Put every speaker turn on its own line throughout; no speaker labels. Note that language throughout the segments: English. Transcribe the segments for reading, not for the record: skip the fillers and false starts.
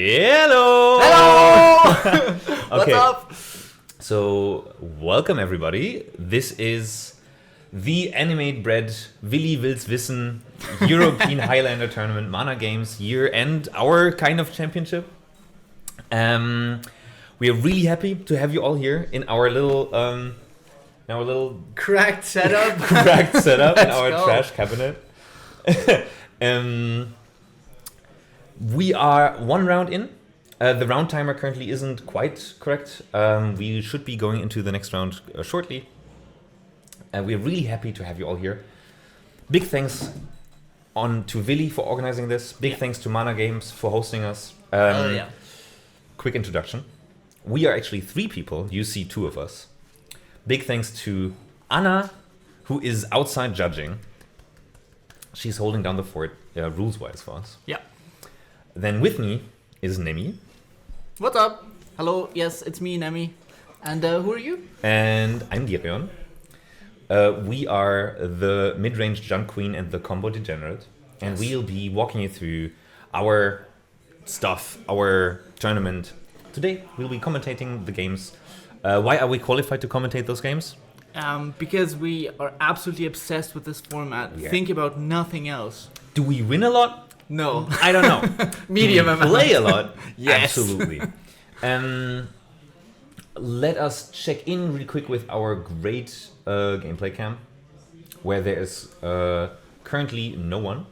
Hello!
Hello!
Okay.
What's up?
So, welcome everybody. This is the anime-bred Willy Will's Wissen European Highlander Tournament Mana Games year and our kind of championship. We are really happy to have you all here in our little
Cracked setup.
in our
go.
trash cabinet. We are one round in. The round timer currently isn't quite correct. We should be going into the next round shortly. We're really happy to have you all here. Big thanks to Willy for organizing this. Big thanks to Mana Games for hosting us. Quick introduction. We are actually 3 people. You see 2 of us. Big thanks to Anna, who is outside judging. She's holding down the fort rules-wise for us.
Yeah.
Then with me is Nemi.
What's up? Hello. Yes, it's me, Nemi. And who are you?
And I'm Girion. We are the mid-range Junk Queen and the Combo Degenerate. And we'll be walking you through our stuff, our tournament. Today, we'll be commentating the games. Why are we qualified to commentate those games?
Because we are absolutely obsessed with this format.
Yeah.
Think about nothing else.
Do we win a lot?
No.
I don't know.
Medium
Do we
amount.
play a lot?
Yes.
Absolutely. Let us check in really quick with our great gameplay cam, where there is currently no one.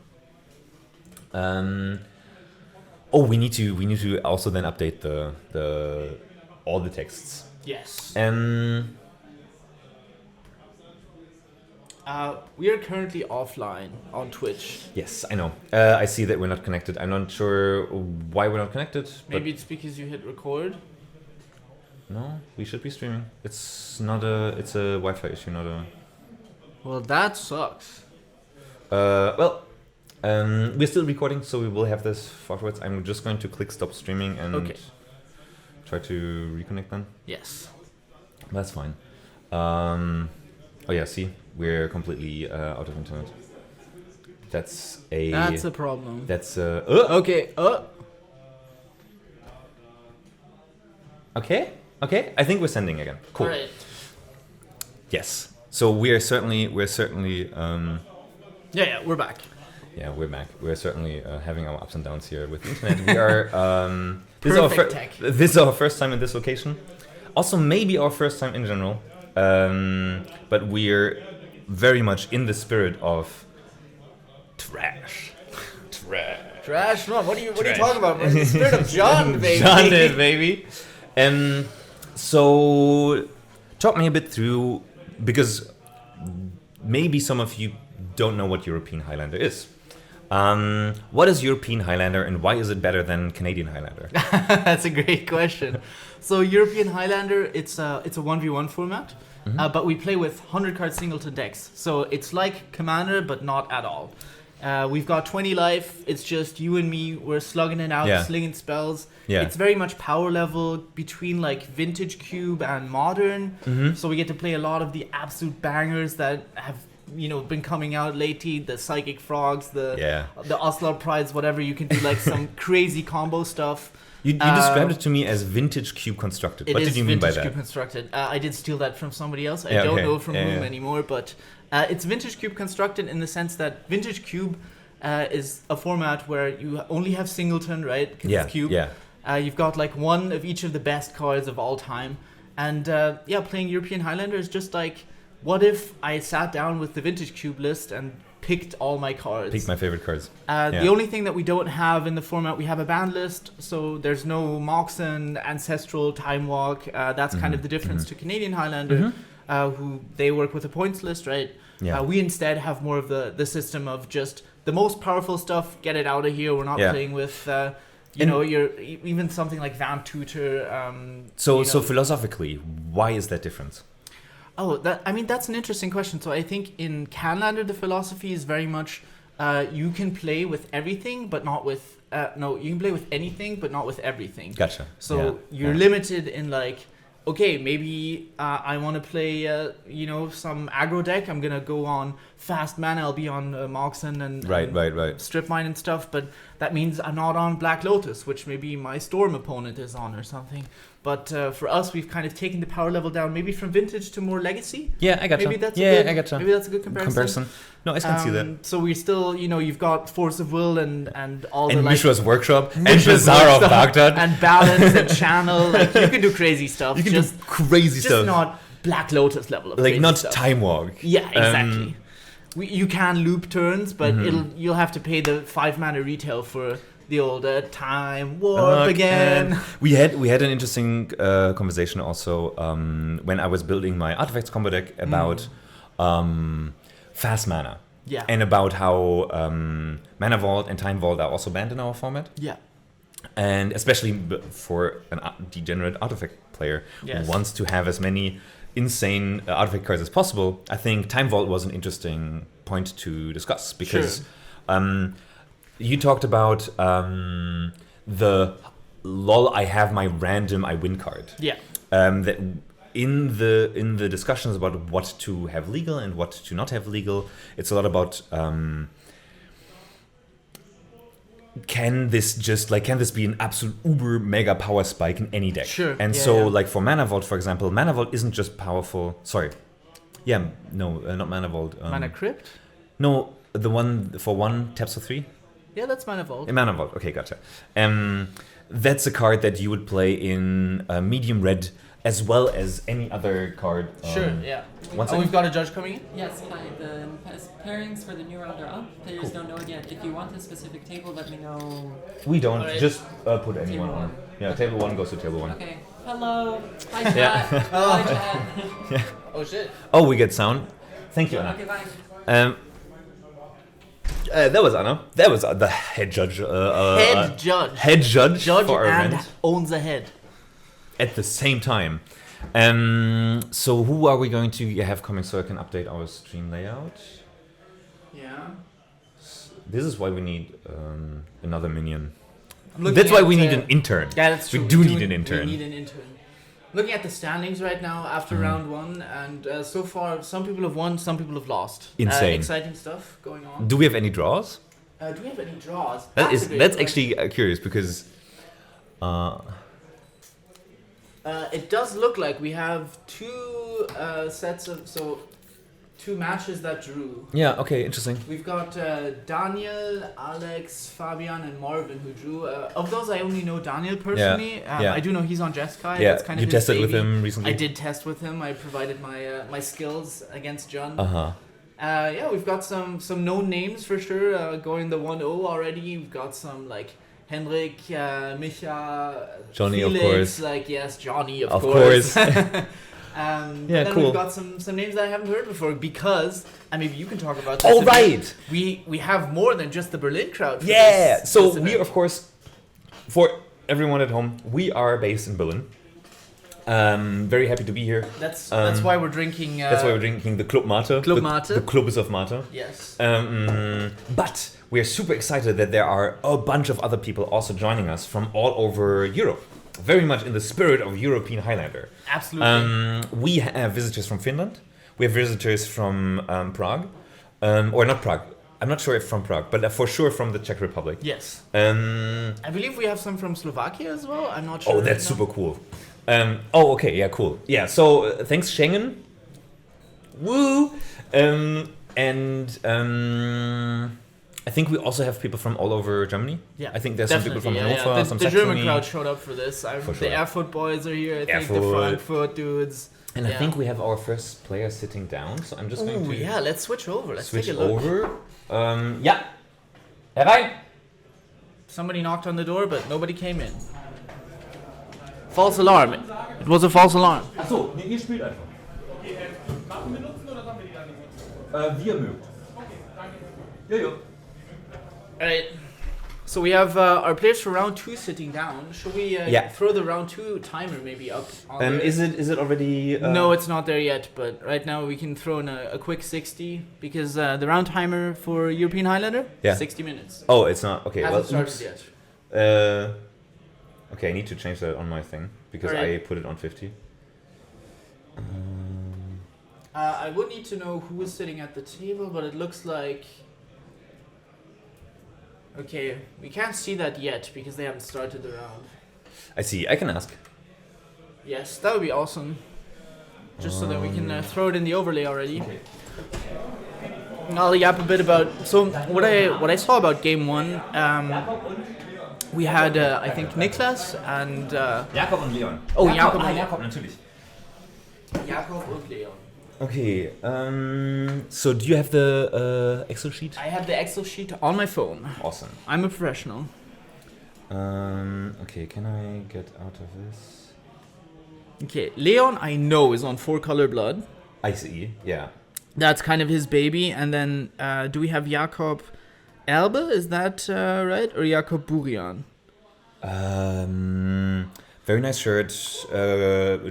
We need to also then update the all the texts.
Yes. We are currently offline on Twitch.
Yes, I know. I see that we're not connected. I'm not sure why we're not connected.
Maybe it's because you hit record.
No, we should be streaming. It's a Wi-Fi issue, not a.
Well, that sucks.
We're still recording, so we will have this afterwards. I'm just going to click stop streaming and try to reconnect then.
Yes.
That's fine. See, we're completely out of internet. That's
a problem.
That's
Okay.
Okay. I think we're sending again. Cool.
All right.
Yes. So we're certainly.
We're back.
Yeah, we're back. We're certainly having our ups and downs here with the internet. We are.
Tech.
This is our first time in this location. Also, maybe our first time in general. But we're very much in the spirit of trash.
Trash? No, what are you talking about? We're in the spirit of John, baby.
John did, baby. So, talk me a bit through, because maybe some of you don't know what European Highlander is. What is European Highlander and why is it better than Canadian Highlander?
That's a great question. So European Highlander, it's a 1v1 format, but we play with 100-card singleton decks. So it's like Commander, but not at all. We've got 20 life. It's just you and me. We're slugging it out, slinging spells.
Yeah.
It's very much power level between like Vintage Cube and Modern. So we get to play a lot of the absolute bangers that have been coming out lately. The Psychic Frogs, the Ocelot Prides, whatever. You can do like some crazy combo stuff.
You described it to me as Vintage Cube constructed. What did you mean by that?
Vintage Cube constructed. I did steal that from somebody else. I don't know from whom anymore, but it's Vintage Cube constructed in the sense that Vintage Cube is a format where you only have singleton, right? Because it's cube. Yeah. You've got like one of each of the best cards of all time. And playing European Highlander is just like, what if I sat down with the Vintage Cube list and picked all my cards?
Picked my favorite cards.
The only thing that we don't have in the format, we have a banned list, so there's no Moxen, Ancestral, Time Walk. That's kind of the difference to Canadian Highlander, who they work with a points list, right?
Yeah.
We instead have more of the system of just the most powerful stuff, get it out of here. We're not playing with, even something like Vamp Tutor.
So philosophically, why is that different?
That's an interesting question. So I think in Canlander, the philosophy is very much you can play with everything, but not with you can play with anything, but not with everything.
Gotcha.
So you're limited in like, okay, maybe I want to play some aggro deck. I'm gonna go on fast mana. I'll be on Moxen and
right.
Strip Mine and stuff. But that means I'm not on Black Lotus, which maybe my Storm opponent is on or something. But for us, we've kind of taken the power level down, maybe from Vintage to more Legacy.
Yeah, I gotcha.
Maybe that's
I gotcha.
Maybe that's a good comparison.
No, I can see that.
So we still, you've got Force of Will and all
and
the
Mishra's Workshop and Bazaar of Baghdad
and Balance and Channel. Like you can do crazy stuff.
You can do crazy stuff.
Just not Black Lotus level of
like
crazy
not
stuff.
Time Walk.
Yeah, exactly. You can loop turns, but you'll have to pay the 5 mana retail for the old Time Warp again.
We had an interesting conversation also when I was building my Artifacts combo deck about fast mana.
Yeah.
And about how Mana Vault and Time Vault are also banned in our format.
Yeah.
And especially for a degenerate artifact player who wants to have as many insane artifact cards as possible, I think Time Vault was an interesting point to discuss because you talked about the lol I have my random I win card.
Yeah.
That in the discussions about what to have legal and what to not have legal, it's a lot about can this be an absolute uber mega power spike in any deck?
Sure.
And like for Mana Vault, for example, Mana Vault isn't just powerful. Sorry. Yeah, no, not Mana Vault.
Mana Crypt?
No, the one for 1 taps for 3.
Yeah, that's Mana Vault.
Mana Vault, okay, gotcha. That's a card that you would play in medium red as well as any other card.
Sure, yeah.
Oh,
we've got a judge coming in?
Yes, hi. The pairings for the new round are up. Players don't know it yet. If you want a specific table, let me know.
We don't. Right. Just put anyone on. Yeah, table 1 goes to table 1.
Okay. Hello. Hi, chat. Hi, chat.
Yeah.
Oh, shit.
Oh, we get sound. Thank you, Anna.
Okay, bye.
That was Anna. That was the head judge.
Head judge.
Head judge
for
our
and
event.
Owns a head.
At the same time. So who are we going to have coming so I can update our stream layout?
Yeah.
This is why we need another minion. That's why we need an intern.
Yeah, that's true.
We do need an intern.
We need an intern. Looking at the standings right now after round 1, and so far some people have won, some people have lost.
Insane.
Exciting stuff going on.
Do we have any draws?
Do we have any draws?
That's actually curious because
it does look like we have 2 sets of 2 matches that drew.
Yeah, okay, interesting.
We've got Daniel, Alex, Fabian, and Marvin who drew. Of those, I only know Daniel personally. I do know he's on Jeskai.
Yeah,
that's kind of
you
his
tested
baby.
with him recently?
I did test with him. I provided my skills against John.
Uh-huh.
We've got some known names for sure going the 1-0 already. We've got some like Henrik, Micha,
Johnny,
Felix,
of course.
like yes, Johnny,
of course.
Then
cool.
we've got some names that I haven't heard before because, and maybe you can talk about this.
Oh, right!
We have more than just the Berlin crowd.
Yeah! So we, of course, for everyone at home, we are based in Berlin. Very happy to be here.
That's why we're drinking...
that's why we're drinking the Club Mate. The Clubs of Mate.
Yes.
But we are super excited that there are a bunch of other people also joining us from all over Europe. Very much in the spirit of European Highlander.
Absolutely.
We have visitors from Finland. We have visitors from Prague. Or not Prague. I'm not sure if from Prague, but for sure from the Czech Republic.
Yes.
I
believe we have some from Slovakia as well. I'm not sure.
Oh, that's super cool. Okay, yeah, cool. Yeah, so thanks Schengen. Woo! I think we also have people from all over Germany.
Yeah,
I think there's some people from Hannover, some
the
Saxony.
German crowd showed up for this. The Erfurt boys are here. I think the Frankfurt dudes.
And I think we have our first player sitting down. So I'm just going to.
Yeah, let's switch over. Let's take a look.
Yeah. Herein.
Somebody knocked on the door, but nobody came in. False alarm. It was a false alarm.
Achso, ihr spielt einfach. Karten benutzen oder sollen wir die dann nicht nutzen? Wir mögt. Okay, danke. Ja.
Alright, so we have our players for round 2 sitting down. Should we throw the round 2 timer maybe up?
Is it already?
No, it's not there yet. But right now we can throw in a quick 60 because the round timer for European Highlander 60 minutes.
Oh, it's not okay.
Hasn't started yet.
Okay, I need to change that on my thing because I put it on 50.
I would need to know who is sitting at the table, but it looks like. Okay, we can't see that yet because they haven't started the round.
I see. I can ask.
Yes, that would be awesome. Just so that we can throw it in the overlay already.
Okay.
I'll yap a bit about. So what I saw about game one. We had I think Niklas and
Jakob und Leon.
Oh, Jakob.
Jakob natürlich.
Jakob und Leon.
Okay. So do you have the Excel sheet?
I have the Excel sheet on my phone.
Awesome.
I'm a professional.
Okay, can I get out of this?
Okay, Leon I know is on 4-color blood.
I see. Yeah.
That's kind of his baby. And then do we have Jakob Erbe? Is that right? Or Jakob Burian?
Very nice shirt,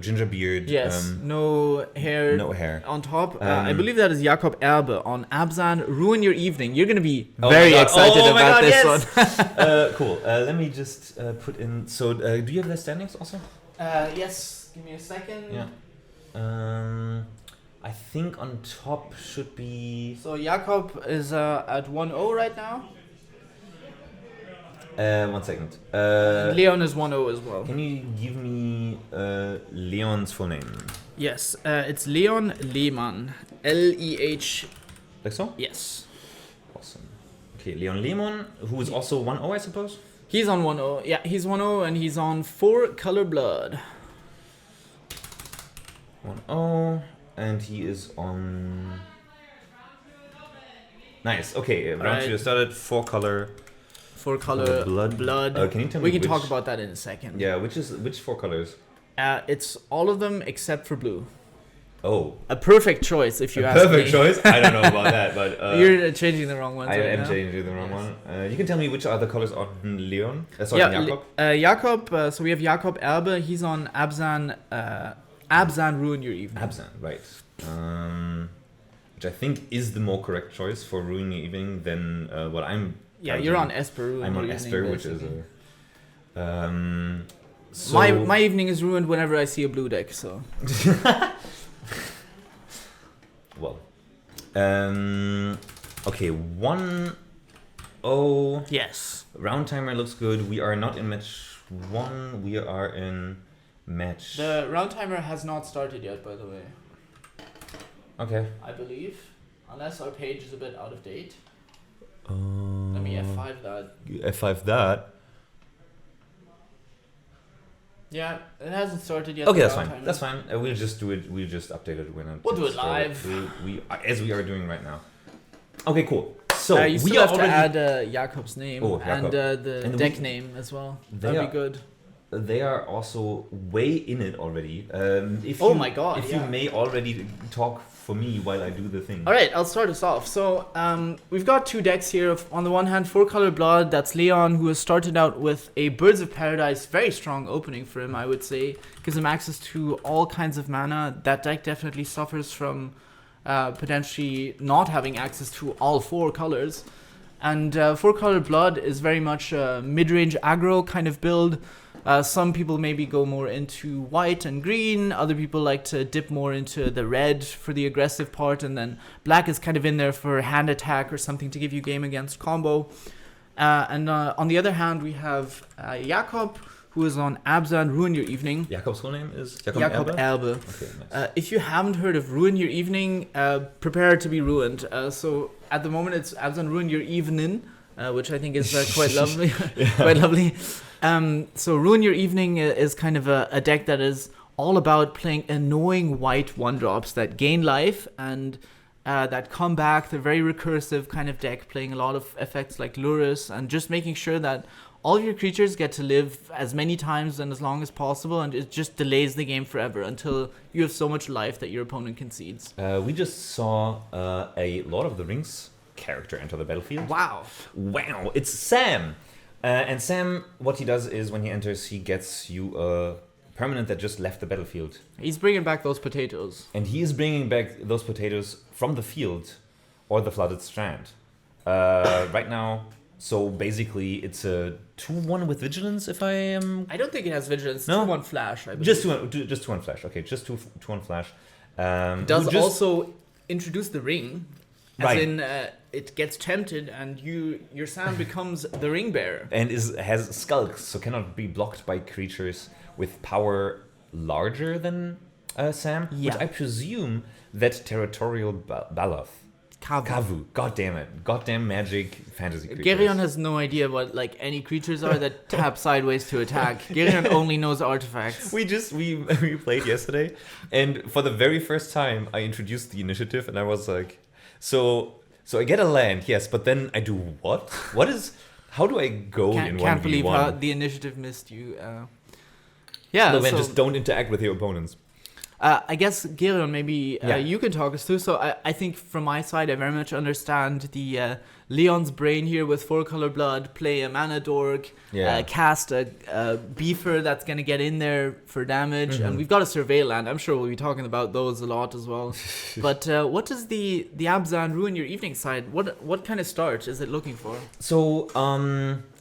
ginger beard.
Yes, no hair.
No hair.
On top. I believe that is Jakob Erbe on Abzan. Ruin Your Evening. You're going to be very
my
excited about this
yes.
one.
Cool. Let me just put in. So, do you have the standings also?
Yes, give me a second.
Yeah. I think on top should be.
So Jakob is at 1-0 right now.
1 second.
Leon is 1-0 as well.
Can you give me Leon's full name?
Yes, it's Leon Lehmann. L-E-H.
Like so?
Yes.
Awesome. Okay, Leon Lehmann, who is also 1-0, I suppose?
He's on 1-0. Yeah, he's 1-0 and he's on 4-color blood.
1-0, and he is on. Nice. Okay, round 2 started. 4-color.
4-color blood.
Can you tell me
we can
which,
talk about that in a second.
Yeah, which 4 colors?
It's all of them except for blue.
Oh.
A perfect choice, if you ask me.
Perfect choice? I don't know about that, but...
You're changing the wrong ones
I
right
am
now.
changing the wrong one. You can tell me which other colors on Leon? Sorry, Jakob?
Jakob, so we have Jakob Erbe. He's on Abzan. Abzan, Ruin Your Evening.
Abzan, right. Which I think is the more correct choice for Ruin Your Evening than what I'm...
Yeah, you're on Esper. Ruin
I'm
Your
on
Evening,
Esper, which
basically.
is a... So
my evening is ruined whenever I see a blue deck, so...
Well, okay, 1-0.
Yes.
Round timer looks good. We are not in match 1. We are in match.
The round timer has not started yet, by the way.
Okay.
I believe, unless our page is a bit out of date. Let me F5 that.
F5 that.
Yeah, it hasn't started yet.
Okay, that's fine. That's fine. We'll just do it. We'll just update it when it.
We'll do it live.
We as we are doing right now. Okay, cool. So
you still
we
have
already
to add Jakob's name and the deck name as well. That'd be good.
They are also way in it already.
My god!
If you may already talk for me while I do the thing.
All right, I'll start us off. So we've got 2 decks here. On the one hand, 4-color blood. That's Leon, who has started out with a Birds of Paradise. Very strong opening for him, I would say. Gives him access to all kinds of mana. That deck definitely suffers from potentially not having access to all 4 colors. And 4-color blood is very much a mid-range aggro kind of build. Some people maybe go more into white and green. Other people like to dip more into the red for the aggressive part. And then black is kind of in there for hand attack or something to give you game against combo. And on the other hand, we have Jakob, who is on Abzan, Ruin Your Evening.
Jakob's full name is?
Jakob Erbe.
Okay, nice.
If you haven't heard of Ruin Your Evening, prepare to be ruined. So at the moment, it's Abzan, Ruin Your Evening, which I think is quite lovely. Quite lovely. So Ruin Your Evening is kind of a deck that is all about playing annoying white 1-drops that gain life and that come back. They're very recursive kind of deck, playing a lot of effects like Lurus and just making sure that all of your creatures get to live as many times and as long as possible, and it just delays the game forever until you have so much life that your opponent concedes.
We just saw a Lord of the Rings character enter the battlefield.
Wow.
It's Sam. And Sam, what he does is when he enters, he gets you a permanent that just left the battlefield.
He's bringing back those potatoes.
And he is bringing back those potatoes from the field or the Flooded Strand. Right now, so basically it's a 2-1 with Vigilance, if I am...
I don't think it has Vigilance.
No?
2-1 Flash, I believe.
Just 2-1 Flash. Okay, just 2-1 Flash.
Does also introduce the ring. As in, it gets tempted, and your Sam becomes the ring bearer.
And has skulks, so cannot be blocked by creatures with power larger than Sam.
Yeah.
Which I presume that territorial Baloth. Kavu. God damn it. Goddamn magic fantasy creatures.
Geryon has no idea what like any creatures are that tap sideways to attack. Geryon only knows artifacts.
We played yesterday, and for the very first time I introduced the initiative, and I was like, so I get a land, yes, but then I do what? How do I go in 1v1?
Can't believe how the initiative missed you. Yeah.
No, man, just don't interact with your opponents.
I guess, Geryon, maybe you can talk us through. So I think from my side, I very much understand the Leon's brain here with 4-color blood, play a mana dork, cast a beefer that's going to get in there for damage. And we've got a survey land. I'm sure we'll be talking about those a lot as well. But what does the Abzan ruin your evening side? What kind of start is it looking for?
So,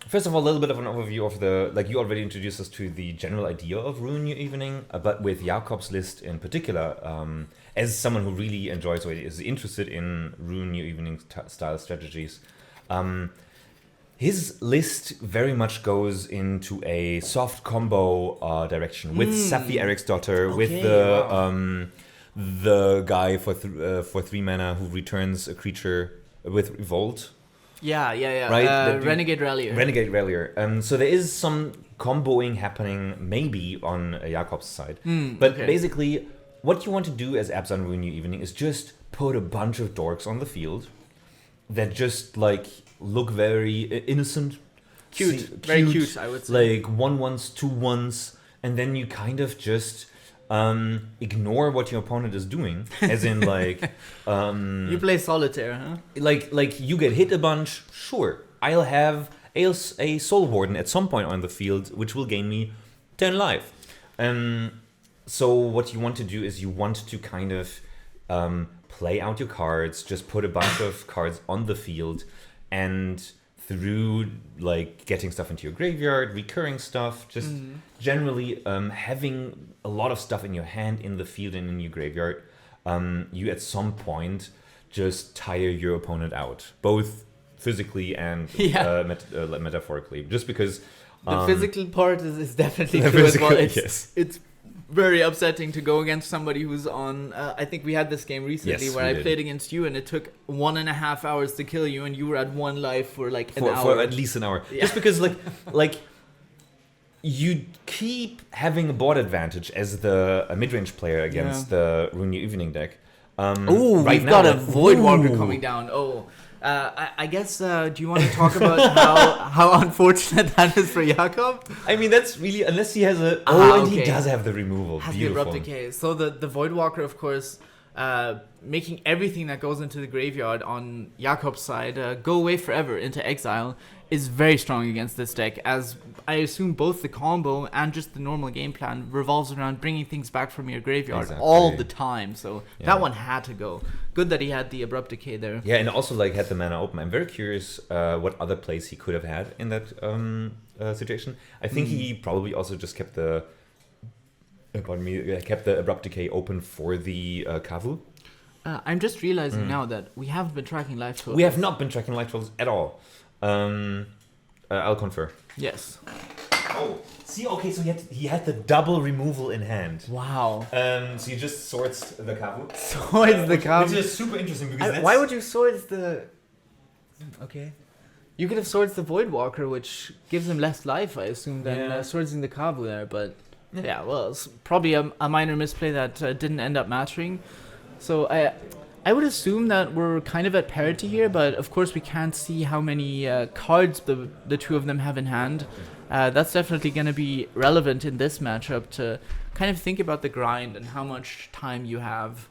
first of all, a little bit of an overview of you already introduced us to the general idea of Ruin Your Evening, but with Jakob's list in particular, as someone who really enjoys or is interested in Ruin Your Evening style strategies, his list very much goes into a soft combo direction with Safi Eriksdotter, with the guy for 3 mana who returns a creature with Revolt.
Yeah.
Right?
Renegade Rallier.
So there is some comboing happening maybe on Jakob's side. But basically, what you want to do as Abzan Ruin Your Evening is just put a bunch of dorks on the field that just like look very innocent.
Cute, very cute, I would say.
Like 1/1s, 2/1s, and then you kind of just ignore what your opponent is doing, as in like
you play solitaire, huh?
Like you get hit a bunch, sure, I'll have a Soul Warden at some point on the field, which will gain me 10 life. So what you want to do is you want to kind of play out your cards, just put a bunch of cards on the field, and through like getting stuff into your graveyard, recurring stuff, just generally having a lot of stuff in your hand, in the field, and in your graveyard, you at some point just tire your opponent out, both physically and metaphorically. Just because
the physical part is definitely true as well. It's very upsetting to go against somebody who's on. I think we had this game recently where I played against you, and it took 1.5 hours to kill you, and you were at 1 life for like an hour.
For at least an hour. Yeah. Just because like you keep having a board advantage as a mid-range player against the Ruin Your Evening deck.
We've got a Void Walker coming down. I guess, do you want to talk about how unfortunate that is for Jakob?
I mean, that's really, unless he has he does have the removal.
Has
Beautiful.
the Abrupt Decay. So the Void Walker, of course, making everything that goes into the graveyard on Jakob's side go away forever into exile is very strong against this deck, as I assume both the combo and just the normal game plan revolves around bringing things back from your graveyard all the time. So that one had to go. Good that he had the Abrupt Decay there.
Yeah, and also like had the mana open. I'm very curious what other plays he could have had in that situation. I think he probably also just kept the Abrupt Decay open for the Kavu.
I'm just realizing now that we haven't been tracking life totals.
We have not been tracking life totals at all. I'll confer.
Yes.
Oh, see, okay, so he had the double removal in hand.
Wow.
So you just swords the Kavu.
Swords the Kavu.
Which is super interesting because
why would you swords the... Okay. You could have swords the Void Walker, which gives him less life, I assume, than swordsing the Kavu there, but... Yeah, well, it's probably a minor misplay that didn't end up mattering. So I would assume that we're kind of at parity here, but of course we can't see how many cards the two of them have in hand. That's definitely going to be relevant in this matchup to kind of think about the grind and how much time you have.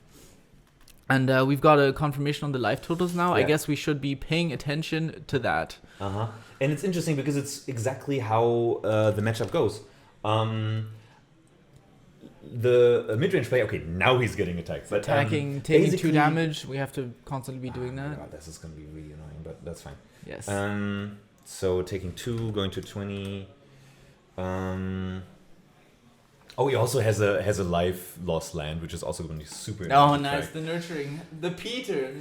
And we've got a confirmation on the life totals now. I guess we should be paying attention to that.
And it's interesting because it's exactly how the matchup goes. The mid-range player, okay, now he's getting attacked. But,
taking 2 damage, we have to constantly be doing that.
God, this is going to be really annoying, but that's fine.
Yes.
So taking 2, going to 20. Oh, he also has a life lost land, which is also going to be super.
Oh, nice! The nurturing Peter.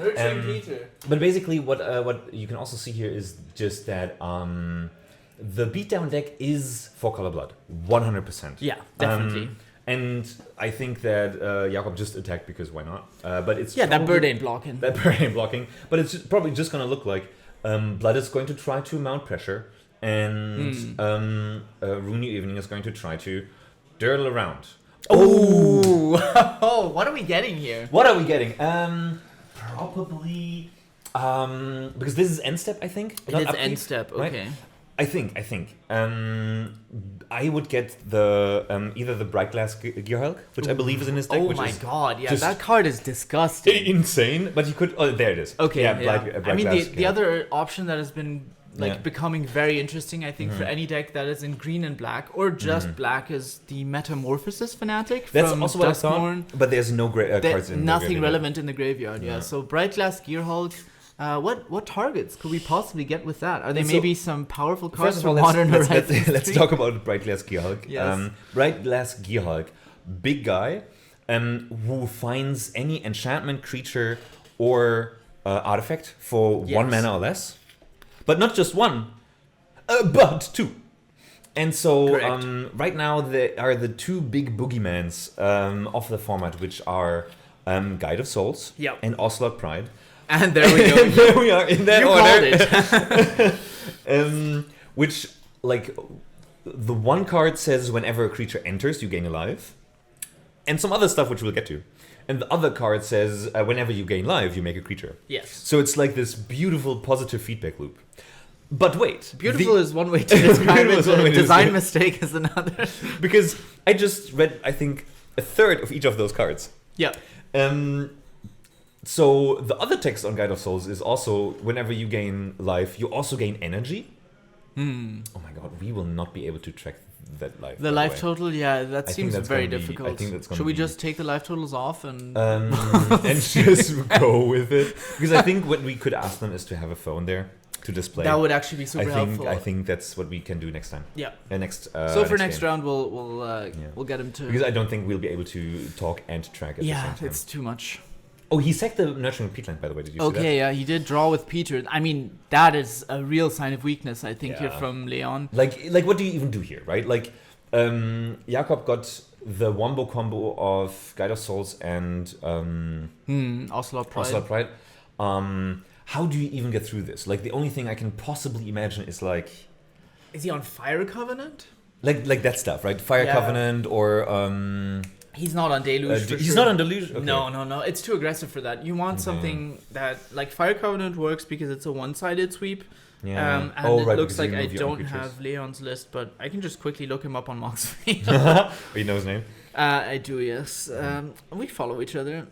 But basically, what you can also see here is just that the beatdown deck is 4-color blood, 100%.
Yeah, definitely.
And I think that Jakob just attacked because why not? But it's
that bird ain't blocking.
But it's probably just gonna look like Blood is going to try to mount pressure, and Rooney Evening is going to try to dirtle around.
Oh, what are we getting here?
Probably because this is end step, I think.
It's end step, okay.
Right? I think. I would get the either the Bright Glass Gearhulk, which I believe is in his deck.
Oh my god, yeah, that card is disgusting.
Insane, but you could. Oh, there it is.
Okay,
yeah.
I mean, the other option that has been becoming very interesting, I think, for any deck that is in green and black, or just black, is the Metamorphosis Fanatic.
That's
from
also what I thought. But there's no cards in
nothing relevant in the graveyard. Yeah. So Bright Glass Gearhulk. What targets could we possibly get with that? Are there maybe some powerful cards from Modern Horizons?
Let's talk about Bright Glass Gearhulk.
Yes.
Bright Glass Gearhulk, big guy, who finds any enchantment, creature, or artifact for 1 mana or less. But not just one, but 2. And so right now there are the 2 big boogeyman's of the format, which are Guide of Souls and Ocelot Pride.
And there we go.
There we are in that
order.
Called it. Which, like, the one card says whenever a creature enters, you gain a life, and some other stuff which we'll get to. And the other card says whenever you gain life, you make a creature.
Yes.
So it's like this beautiful positive feedback loop. But wait,
beautiful is one way to describe it. Design mistake is another.
Because I just read, I think, a third of each of those cards.
Yeah.
So the other text on Guide of Souls is also whenever you gain life, you also gain energy. Oh my god, we will not be able to track that life.
The life total, that seems very difficult.
I think that's
Should we just take the life totals off and
and just go with it? Because I think what we could ask them is to have a phone there to display.
That would actually be super helpful.
I think that's what we can do next time.
Yeah.
So
for next round, we'll get him to.
Because I don't think we'll be able to talk and track at the same time.
Yeah, it's too much.
Oh, he sacked the Nurturing Peatland, by the way. Did you see that?
Okay, yeah, he did draw with Peter. I mean, that is a real sign of weakness, I think, here from Leon.
Like, what do you even do here, right? Like, Jakob got the wombo combo of Guide of Souls and
Ocelot Pride.
How do you even get through this? Like, the only thing I can possibly imagine is like...
Is he on Fire Covenant?
Like that stuff, right? Fire Covenant or...
He's not on Deluge.
He's not on Deluge? Okay.
No. It's too aggressive for that. You want something that... Like, Fire Covenant works because it's a one-sided sweep.
Yeah.
And it looks like I don't have Leon's list, but I can just quickly look him up on Moxfield.
You know his name?
I do, yes. We follow each other.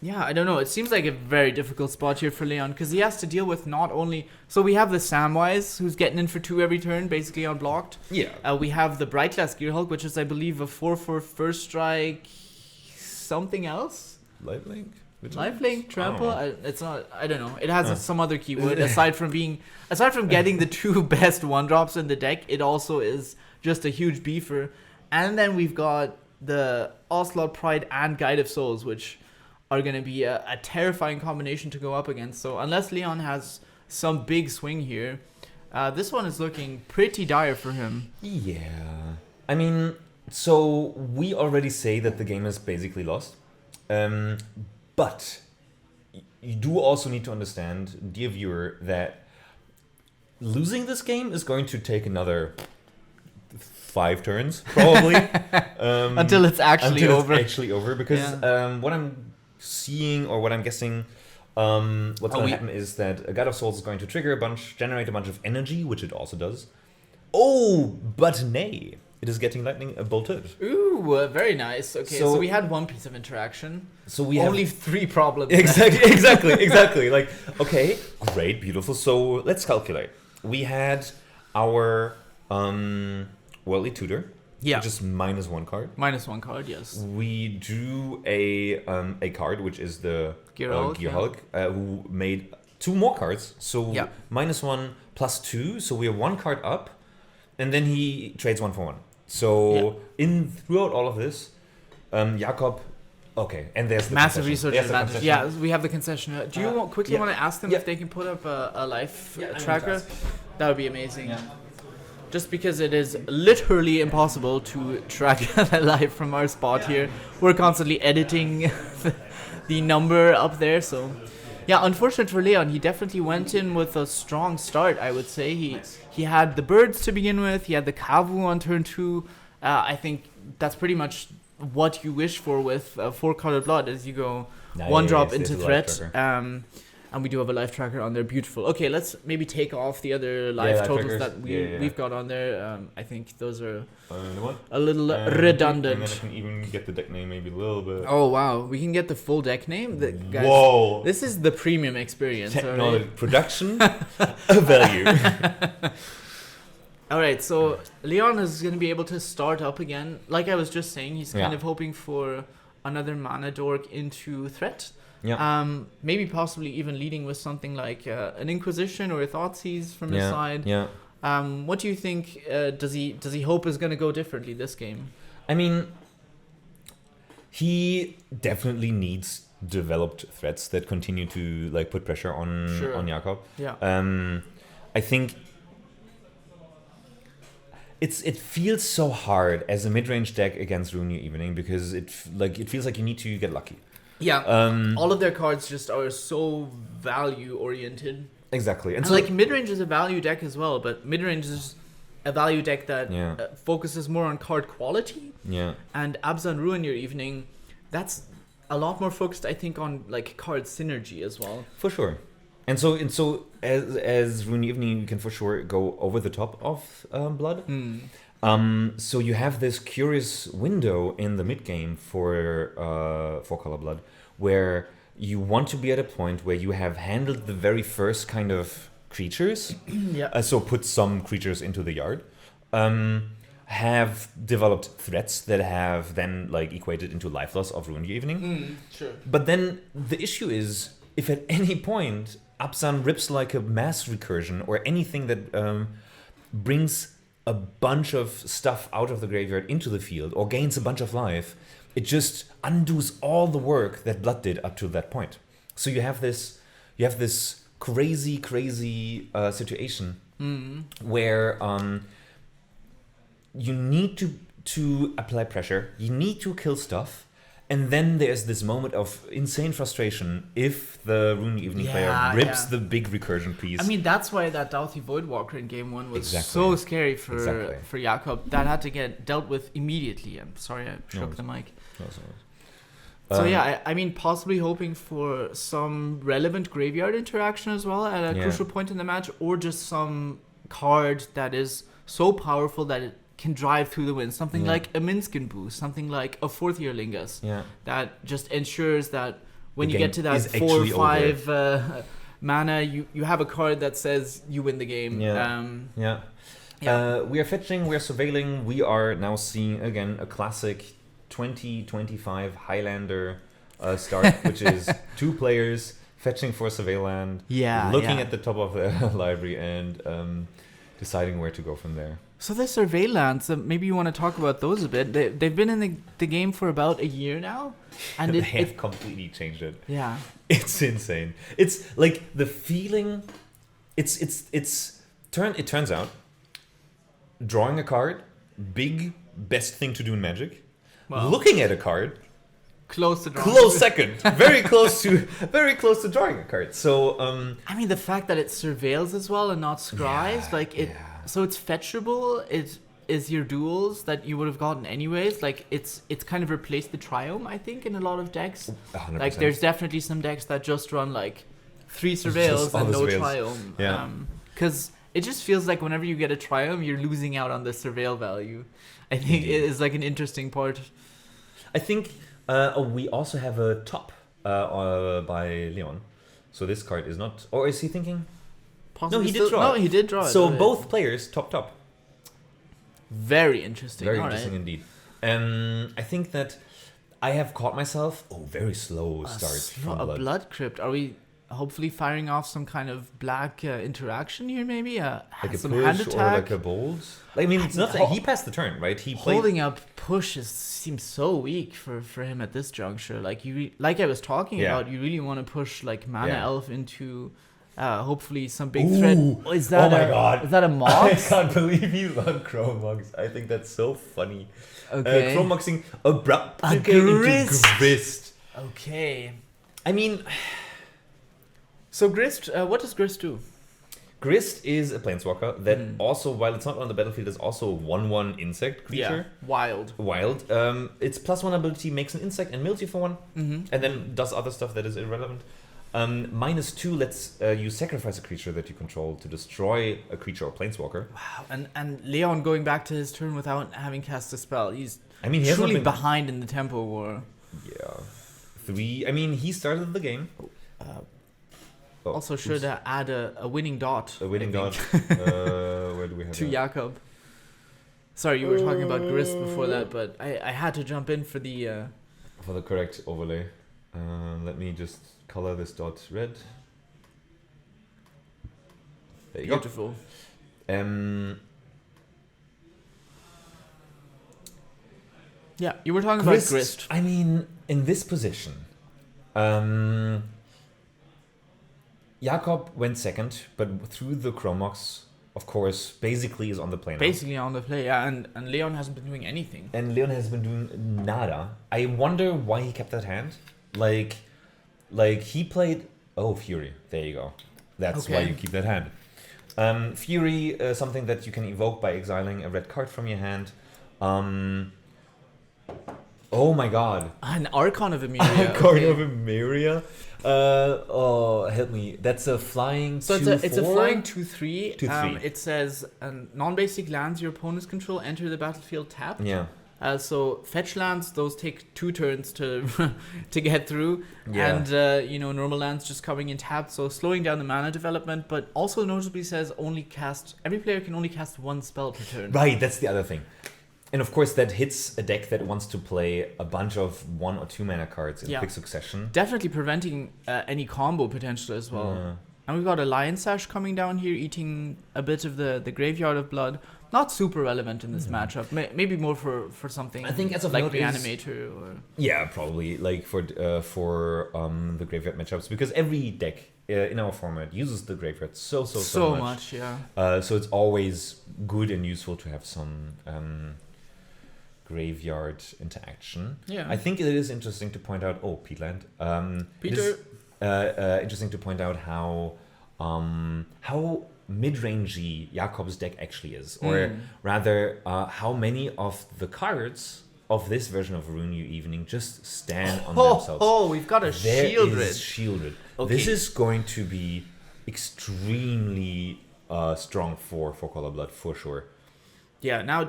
Yeah, I don't know. It seems like a very difficult spot here for Leon because he has to deal with not only... So we have the Samwise, who's getting in for 2 every turn, basically unblocked.
Yeah.
We have the Bright Glass Gearhulk, which is, I believe, a 4/4 first strike... something else? Lifelink? Trample? It's not... I don't know. It has some other keyword. Aside from getting the 2 best 1-drops in the deck, it also is just a huge beefer. And then we've got the Ocelot Pride and Guide of Souls, which... are going to be a terrifying combination to go up against. So unless Leon has some big swing here, this one is looking pretty dire for him.
Yeah. I mean, so we already say that the game is basically lost. But you do also need to understand, dear viewer, that losing this game is going to take another 5 turns, probably.
Until it's actually
over. Because what I'm seeing or what I'm guessing what's going to happen is that a God of Souls is going to generate a bunch of energy, which it also does. But nay, it is getting lightning bolted.
Ooh, very nice. Okay, so we had 1 piece of interaction.
So we
only 3 problems.
Exactly. Like, okay, great, beautiful. So let's calculate. We had our Worldly Tutor.
Yeah.
Which is -1 card.
-1 card, yes.
We drew a card, which is the Gearhulk, who made 2 more cards. So -1 +2, so we are 1 card up. And then he trades 1 for 1. So throughout all of this, Jakob. Okay, and there's the
massive
concession.
research advantage. Yeah, we have the concession. Do you want to ask them if they can put up a life tracker? That would be amazing. Yeah. Just because it is literally impossible to track a life from our spot here. We're constantly editing the number up there, so... Yeah, unfortunate for Leon, he definitely went in with a strong start, I would say. He had the birds to begin with, he had the Kavu on turn 2. I think that's pretty much what you wish for with 4-colored blood as you go one drop into threat. And we do have a life tracker on there, beautiful. Okay, let's maybe take off the other life totals that we've got on there. I think those are a little redundant.
And then I can even get the deck name maybe a little bit.
Oh wow, we can get the full deck name? Guys,
whoa!
This is the premium experience.
Technology, production, value.
Alright, so Leon is going to be able to start up again. Like I was just saying, he's kind of hoping for another mana dork into threat. Yeah. Maybe possibly even leading with something like an Inquisition or a Thoughtseize from his side. Yeah. What do you think? Does he hope is going to go differently this game?
I mean, he definitely needs developed threats that continue to like put pressure on Jakob. Yeah. I think it feels so hard as a mid-range deck against Rune Evening because it feels like you need to get lucky.
Yeah, all of their cards just are so value-oriented.
Exactly.
And so, like, mid-range is a value deck as well, but mid-range is a value deck that focuses more on card quality. Yeah. And Abzan Ruin Your Evening, that's a lot more focused, I think, on, like, card synergy as well.
For sure. And so as Rune Evening, you can for sure go over the top of Blood. So you have this curious window in the mid game for color Blood, where you want to be at a point where you have handled the very first kind of creatures. So put some creatures into the yard. Have developed threats that have then like equated into life loss of Ruined Evening.
Sure.
But then the issue is, if at any point Abzan rips like a mass recursion or anything that brings a bunch of stuff out of the graveyard into the field or gains a bunch of life, it just undoes all the work that Blood did up to that point. So you have this crazy situation where you need to apply pressure, you need to kill stuff, and then there's this moment of insane frustration if the Rune Evening player rips the big recursion piece.
I mean, that's why that Doughty Voidwalker in game 1 was so scary for Jakob. That had to get dealt with immediately. I'm sorry I shook the mic. So I mean, possibly hoping for some relevant graveyard interaction as well at a crucial point in the match, or just some card that is so powerful that it can drive through the wind. Something like a Minskin boost, something like a 4th Year Lingus that just ensures that when you get to that 4 or 5 mana, you have a card that says you win the game.
We are fetching, we are surveilling, we are now seeing again a classic 2025 Highlander start, which is 2 players fetching for surveil land, looking at the top of the library and deciding where to go from there.
So the surveil lands, maybe you want to talk about those a bit. They've been in the game for about a year now, and
they have completely changed it.
Yeah,
it's insane. It's like the feeling. It turns out drawing a card, best thing to do in Magic. Well, looking at a card,
close to drawing.
Close second, very close to drawing a card. So
I mean, the fact that it surveils as well and not scries, so it's fetchable. It is your duels that you would have gotten anyways. Like it's kind of replaced the Triome, I think, in a lot of decks.
100%.
Like there's definitely some decks that just run like 3 surveils and no Triome. Yeah. Because it just feels like whenever you get a Triome, you're losing out on the surveil value. I think it is like an interesting part.
I think we also have a top by Leon. So this card is not... Or is he thinking...
Possibly he did draw. No, he did draw it.
So both players top.
Very interesting.
Very interesting indeed. I think that I have caught myself... very slow start from
Blood Crypt. Are we hopefully firing off some kind of black interaction here, maybe
like a
some
push
hand attack.
or like a bolt. Like, I mean, it's not he passed the turn, right? He played
holding up push seems so weak for him at this juncture. Like like I was talking about, you really want to push like Mana Elf into hopefully some big threat. Is that
my god!
Is that a
I
Mox?
can't believe he's on Chrome Mox. I think that's so funny.
Okay.
Chrome Moxing abrupt
A
into
Grist.
Grist.
Okay.
I mean,
so Grist, what does Grist do?
Grist is a planeswalker that also, while it's not on the battlefield, is also a 1/1 insect creature.
Yeah, wild.
Its +1 ability makes an insect and mills you for 1, and then does other stuff that is irrelevant. -2 lets you sacrifice a creature that you control to destroy a creature or planeswalker.
Wow, and Leon going back to his turn without having cast a spell. He's
he has
truly
not been
behind in the tempo war.
Yeah. 3. I mean, he started the game.
Also should add a winning dot.
A winning dot. Where do we have
to
that?
Jakob. Sorry, you were talking about Grist before that, but I had to jump in for the...
For the correct overlay. Let me just color this dot red. There you
Beautiful.
go.
Yeah, you were talking about Grist.
I mean, in this position, Jakob went second, but through the Chromox, of course, basically is on the play now.
Basically on the play, yeah, and Leon hasn't been doing anything.
And Leon has been doing nada. I wonder why he kept that hand. Like he played... Oh, Fury. There you go. That's why you keep that hand. Fury, something that you can evoke by exiling a red card from your hand. Oh my god.
An Archon of Emeria.
Archon of Emeria. Help me. That's a flying 2/4.
So it's a flying 2/3.
2/3.
It says non-basic lands your opponents control enter the battlefield tapped.
Yeah.
So fetch lands, those take 2 turns to to get through,
Yeah.
and normal lands just coming in tapped, so slowing down the mana development. But also notably says every player can only cast 1 spell per turn.
Right, that's the other thing. And of course that hits a deck that wants to play a bunch of 1 or 2 mana cards in quick succession.
Definitely preventing any combo potential as well.
Yeah.
And we've got a Lion Sash coming down here, eating a bit of the Graveyard of Blood. Not super relevant in this matchup. Maybe more for something.
I think as of
like
note
Reanimator or...
Yeah, probably like for the graveyard matchups, because every deck in our format uses the graveyard so much.
Yeah.
So it's always good and useful to have some graveyard interaction.
Yeah.
I think it is interesting to point out. Oh, Peatland.
Peter.
Interesting to point out how mid-rangey Jakob's deck actually is, or rather, how many of the cards of this version of Ruin Your Evening just stand on themselves.
Oh, we've got a Shieldred.
Shieldred.
Okay.
This is going to be extremely strong for Color Blood for sure.
Yeah, now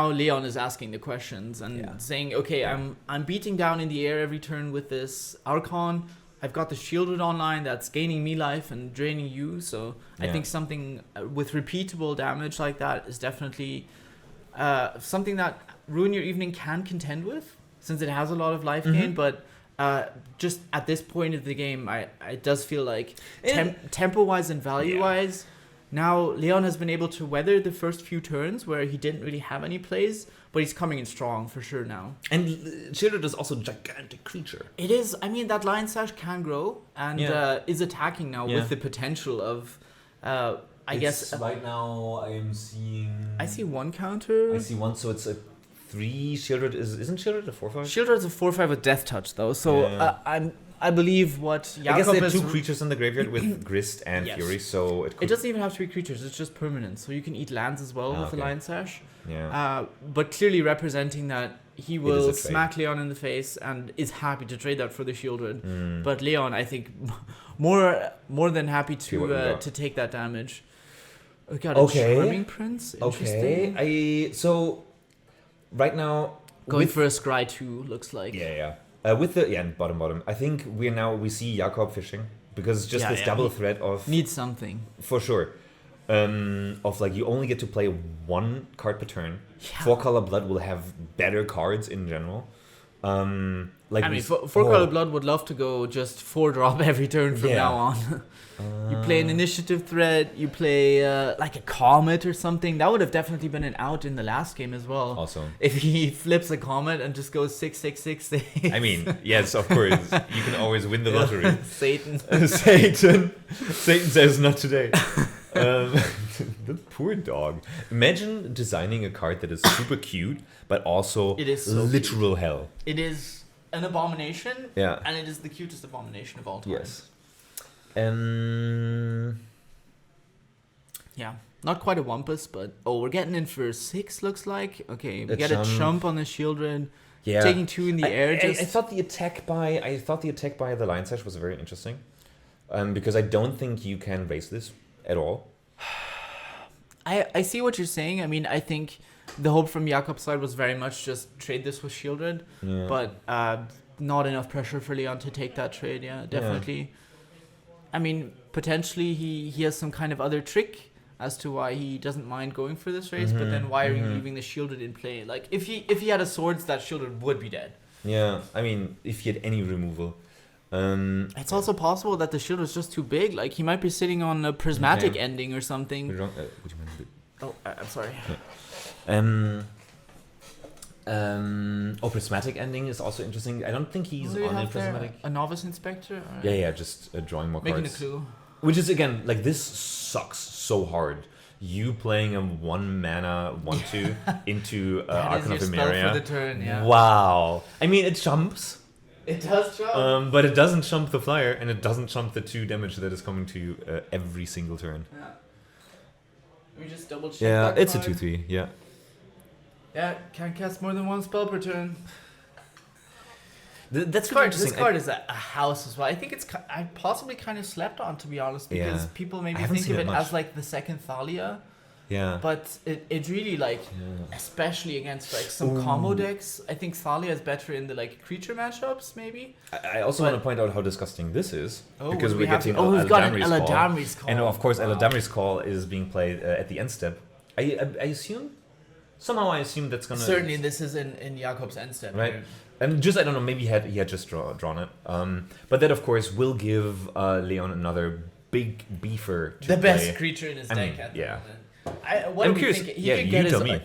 Leon is asking the questions and saying, okay, I'm beating down in the air every turn with this Archon. I've got the Shielded online that's gaining me life and draining you. So I think something with repeatable damage like that is definitely something that Ruin Your Evening can contend with, since it has a lot of life gain. But just at this point of the game, it does feel like tempo-wise and value-wise, now Leon has been able to weather the first few turns where he didn't really have any plays, but he's coming in strong for sure now.
And Shieldred is also a gigantic creature.
It is. I mean, that Lion Sash can grow and is attacking now with the potential of, I guess...
Right now, I
see 1 counter.
I see 1, so it's a 3. Shieldred isn't Shieldred a 4/5?
Shieldred is a 4/5 with Death Touch, though. So I believe what Jakob
I guess there are 2 creatures in the graveyard with Grist and Fury, so
it doesn't even have to be creatures. It's just permanent, so you can eat lands as well with the Lion Sash.
Yeah.
But clearly representing that he will smack Leon in the face and is happy to trade that for the Shieldred. But Leon, I think, more than happy to take that damage. We got a Charming Prince. Interesting.
Okay. So right now
going for a Scry 2 looks like.
Yeah. With the bottom. I think we see Jakob fishing, because just this double threat of
needs something
for sure. Of like you only get to play 1 card per turn. 4 Color Blood will have better cards in general.
I mean, Four Color Blood would love to go just 4-drop every turn from now on. You play an initiative threat, you play like a Comet or something. That would have definitely been an out in the last game as well.
Also,
if he flips a Comet and just goes 666.
I mean, yes, of course, you can always win the lottery.
Satan
says not today. The poor dog. Imagine designing a card that is super cute, but also
it is so
literal
cute.
hell.
It is an abomination,
yeah,
and it is the cutest abomination of all time.
Yes.
Yeah, not quite a Wumpus, but we're getting in for 6. Looks like we get a
chump.
chump on the Shieldred.
Yeah,
taking 2 in the air.
I thought the attack by the Line Sash was very interesting, because I don't think you can raise this at all.
I see what you're saying. I mean, I think the hope from Jakob's side was very much just trade this with Shieldred, but not enough pressure for Leon to take that trade. Yeah, definitely. Yeah. I mean, potentially he has some kind of other trick as to why he doesn't mind going for this race, but then why are you leaving the Shieldred in play? Like, if he had a Swords, that Shieldred would be dead.
Yeah, I mean, if he had any removal.
It's also possible that the shield is just too big. Like, he might be sitting on a prismatic ending or something.
Would you mind?
Oh, I'm sorry.
Prismatic ending is also interesting. I don't think he's on a prismatic.
A novice inspector? Or?
Yeah, just drawing more
Making
cards.
a clue.
Which is, again, like, this sucks so hard. You playing a 1 mana 1/2 into Archon of Emeria.
For the turn, yeah.
Wow. I mean, it jumps.
It does jump.
But it doesn't jump the flyer, and it doesn't jump the 2 damage that is coming to you every single turn.
Yeah. Let me just double check.
Yeah,
that
it's
card.
a 2/3. Yeah.
Yeah, can't cast more than 1 spell per turn.
That's
This card is a house as well. I think I possibly kind of slept on, to be honest, because people maybe think of it as like the second Thalia.
Yeah.
But it really, like, especially against like some combo decks, I think Thalia is better in the like creature matchups, maybe.
I also want to point out how disgusting this is, because we're getting
we've got an Eladamri's Call.
And of course, Eladamri's Call is being played at the end step. I assume. Somehow I assume that's gonna.
Certainly, this is in Jakob's end step,
right?
Here.
And just, I don't know, maybe he had just drawn it. But that, of course, will give Leon another big beefer to
the
play.
best creature in his deck at the moment.
I'm curious.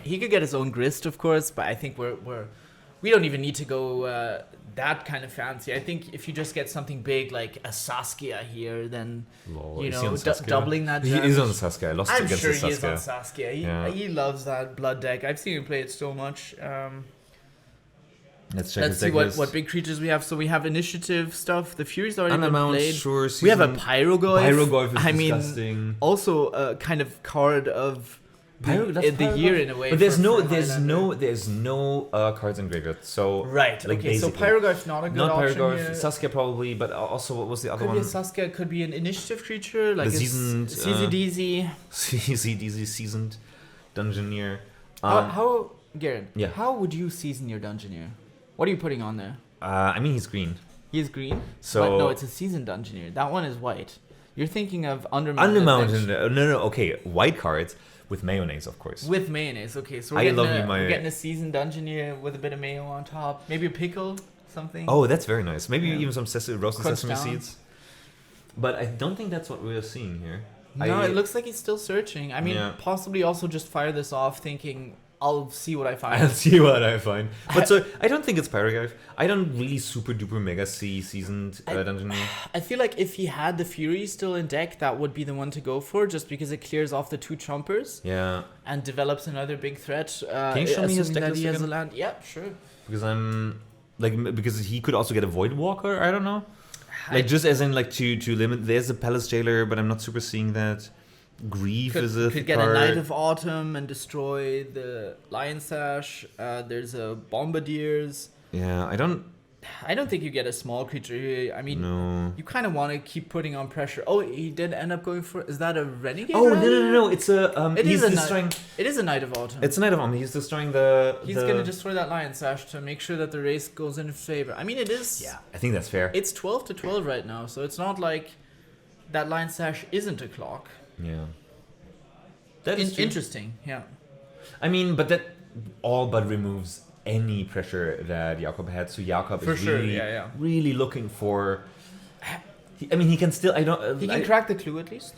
He could get his own Grist, of course, but I think we don't even need to go that kind of fancy. I think if you just get something big like a Saskia here, then doubling that damage.
He is on Saskia. I lost
I'm
against
sure
Saskia.
he is on Saskia. He loves that blood deck. I've seen him play it so much.
Let's check.
Let's see what big creatures we have. So we have initiative stuff. The Fury's already been played.
Sure,
we have a Pyrogoyf.
Pyrogoyf is disgusting.
Mean, also a kind of card of the year in a way.
But there's no cards in graveyard. So
right.
Like,
okay. So Pyrogoyf's not a good option.
Not Pyrogoyf.
Here.
Saskia probably, but also what was the other one?
Could be a Saskia. Could be an initiative creature like
the seasoned
CZDZ.
CZDZ seasoned Dungeoneer.
How Garrett?
Yeah.
How would you season your Dungeoneer? What are you putting on there?
I mean, he's green.
He is green?
So
but no, it's a seasoned Dungeoneer. That one is white. You're thinking of
Undermountain. No. Okay, white cards with mayonnaise, of course.
With mayonnaise. Okay, so we're getting a seasoned Dungeoneer with a bit of mayo on top. Maybe a pickle, something.
Oh, that's very nice. Maybe even some roasted sesame seeds. But I don't think that's what we're seeing here.
No, it looks like he's still searching. I mean, possibly also just fire this off thinking, I'll see what I find.
But so, I don't think it's Pyrogoyf. I don't really super duper mega see seasoned Dungeoneer.
I feel like if he had the Fury still in deck, that would be the one to go for, just because it clears off the 2 trumpers.
Yeah.
And develops another big threat.
Can you show me his Decklist again?
Has a land. Yeah, sure.
Because he could also get a Voidwalker, I don't know. Like, just as in, like, to limit, there's a Palace Jailer, but I'm not super seeing that. Grief is a
could get a Knight of Autumn and destroy the Lion Sash. There's a Bombardiers.
Yeah, I don't
think you get a small creature here. I mean,
no.
You kind of want to keep putting on pressure. Oh, he did end up going for. Is that a Renegade?
Oh, no! It's a.
It is a Knight of Autumn.
It's a Knight of Autumn. He's destroying the.
He's gonna destroy that Lion Sash to make sure that the race goes in favor. I mean, it is.
Yeah, I think that's fair.
It's 12-12 right now, so it's not like that Lion Sash isn't a clock.
Yeah. That is
interesting, yeah.
I mean, but that all but removes any pressure that Jakob had. So Jakob
For
is
sure,
really,
yeah.
really looking for. I mean, he can still. I don't.
He can crack the clue at least.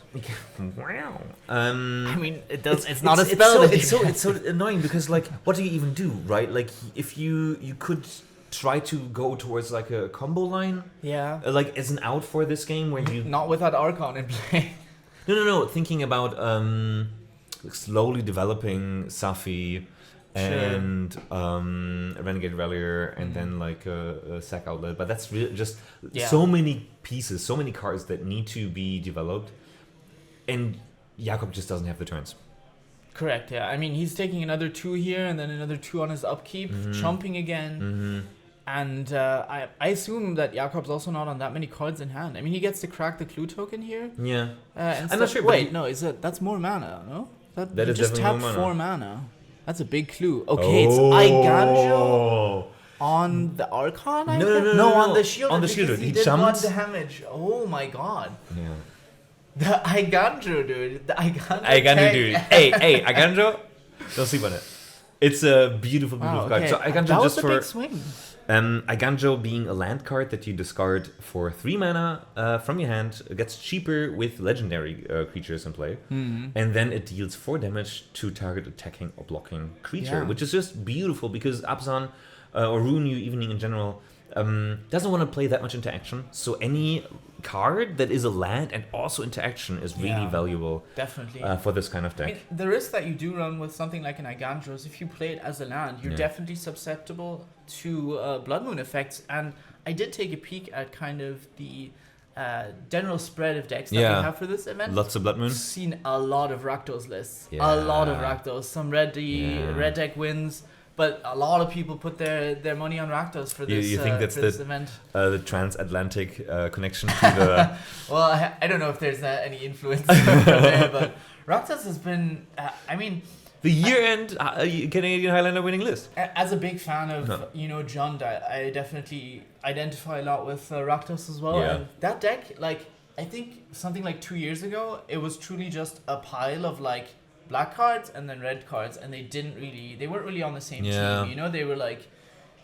Wow.
I mean, it does. It's not a spell.
It's so annoying because like, what do you even do, right? Like, if you could try to go towards like a combo line, like as an out for this game where you
not without Archon in play.
No. Thinking about slowly developing Safi and Renegade Rallier and then like a sack outlet, but that's really just so many pieces, so many cards that need to be developed, and Jakob just doesn't have the turns.
Correct. Yeah. I mean, he's taking another 2 here and then another 2 on his upkeep, chomping again. And I assume that Jakob's also not on that many cards in hand. I mean, he gets to crack the clue token here.
Yeah.
I'm not sure. Wait, no, is that's more mana? No,
that is
just
definitely
tapped
more mana.
4 mana. That's a big clue. Okay, it's Eiganjo on the Archon. No, on the shield.
On the shield,
he
did
did 1
jumped.
damage. Oh my god.
Yeah.
The Eiganjo, dude. The Eiganjo.
Eiganjo, dude. Hey, Eiganjo. Don't sleep on it. It's a beautiful card. So Eiganjo
that was
just
a big swing.
Eiganjo being a land card that you discard for 3 mana from your hand, gets cheaper with legendary creatures in play, and then it deals 4 damage to target attacking or blocking creature, which is just beautiful because Abzan or Rune Evening in general doesn't want to play that much interaction. So any card that is a land and also interaction is really valuable.
Definitely.
For this kind of deck.
I mean, the risk that you do run with something like an Eiganjo is if you play it as a land, you're definitely susceptible to Blood Moon effects. And I did take a peek at kind of the general spread of decks that we have for this event.
Lots of Blood Moon.
I've seen a lot of Rakdos lists. A lot of Rakdos. Some red deck wins. But a lot of people put their money on Rakdos for this,
you think that's
this event.
The transatlantic connection to the...
Well, I don't know if there's any influence there, but Rakdos has been, I mean...
The year-end Canadian Highlander winning list.
As a big fan of, Jund, I definitely identify a lot with Rakdos as well.
Yeah.
And that deck, like, I think something like 2 years ago, it was truly just a pile of, like, black cards and then red cards, and they weren't really on the same team, you know. They were like,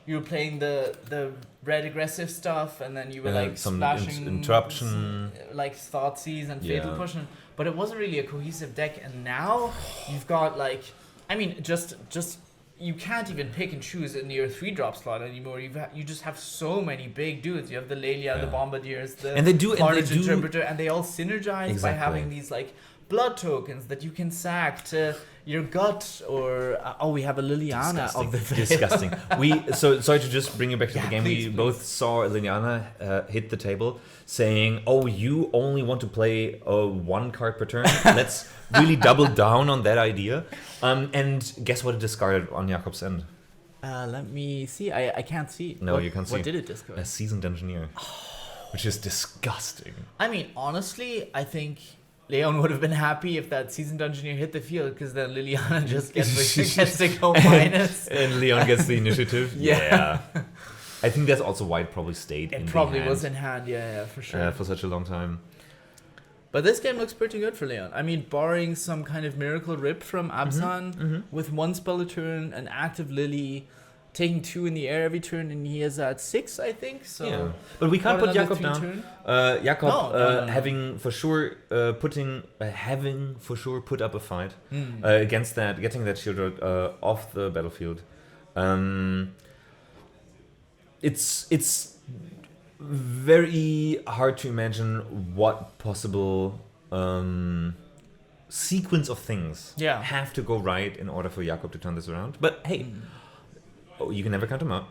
you were playing the red aggressive stuff, and then you were like
some
splashing
interruption,
like Thoughtseize and Fatal Push, but it wasn't really a cohesive deck. And now you've got like, I mean, just you can't even pick and choose in your 3-drop slot anymore. You just have so many big dudes. You have the Lelia, the Bombardiers, the Carnage Interpreter, and they all synergize by having these like blood tokens that you can sack to your gut, or we have a Liliana of the
disgusting. So sorry to just bring you back to the game.
Please.
Both saw Liliana hit the table saying, "Oh, you only want to play 1 card per turn. Let's really double down on that idea." And guess what it discarded on Jakob's end?
Let me see. I can't see.
No, you can't see.
What did it discard?
A Seasoned Engineer, which is disgusting.
I mean, honestly, I think Leon would have been happy if that Seasoned Engineer hit the field, because then Liliana just gets to go minus.
And Leon gets the initiative. Yeah. I think that's also why it probably stayed in
probably
the hand.
was in hand, for sure.
For such a long time.
But this game looks pretty good for Leon. I mean, barring some kind of miracle rip from Abzan, with 1 spell a turn, an active Lily, taking 2 in the air every turn, and he is at 6, I think. So,
but we can't put Jakob down. Jakob
No.
having for sure put up a fight against that, getting that shield off the battlefield. It's very hard to imagine what possible sequence of things have to go right in order for Jakob to turn this around. But hey. You can never count him out.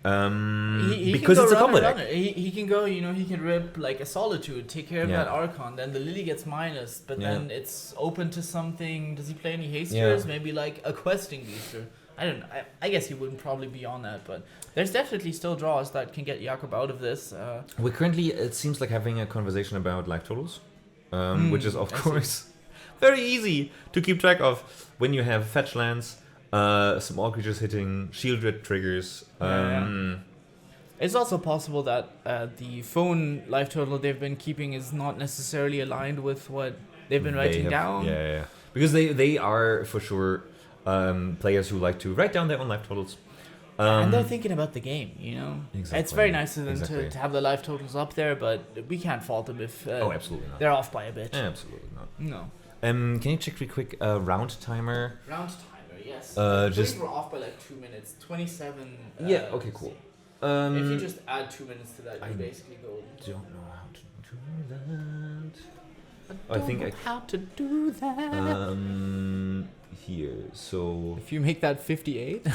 Because it's a combo deck.
He can go, he can rip like a Solitude, take care of that Archon, then the Lily gets minus, but then it's open to something. Does he play any Hastiers? Maybe like a Questing Booster. I don't know. I guess he wouldn't probably be on that, but there's definitely still draws that can get Jakob out of this.
We're currently, it seems like, having a conversation about life totals, which is, of course, very easy to keep track of when you have fetch lands, small creatures hitting, shield red triggers.
It's also possible that the phone life total they've been keeping is not necessarily aligned with what they've been writing down.
Because they are for sure players who like to write down their own life totals.
And they're thinking about the game, you know?
Exactly.
It's very nice of them to have the life totals up there, but we can't fault them if
absolutely not.
they're off by a bit.
Absolutely not.
No.
Can you check real quick round timer?
Round timer, yes.
Just
we're off by like 2 minutes. 27.
Yeah. Okay. Cool.
If you just add 2 minutes to that, you're basically golden.
Don't know how to do that. I think
how to do that.
Here. So.
If you make that 58,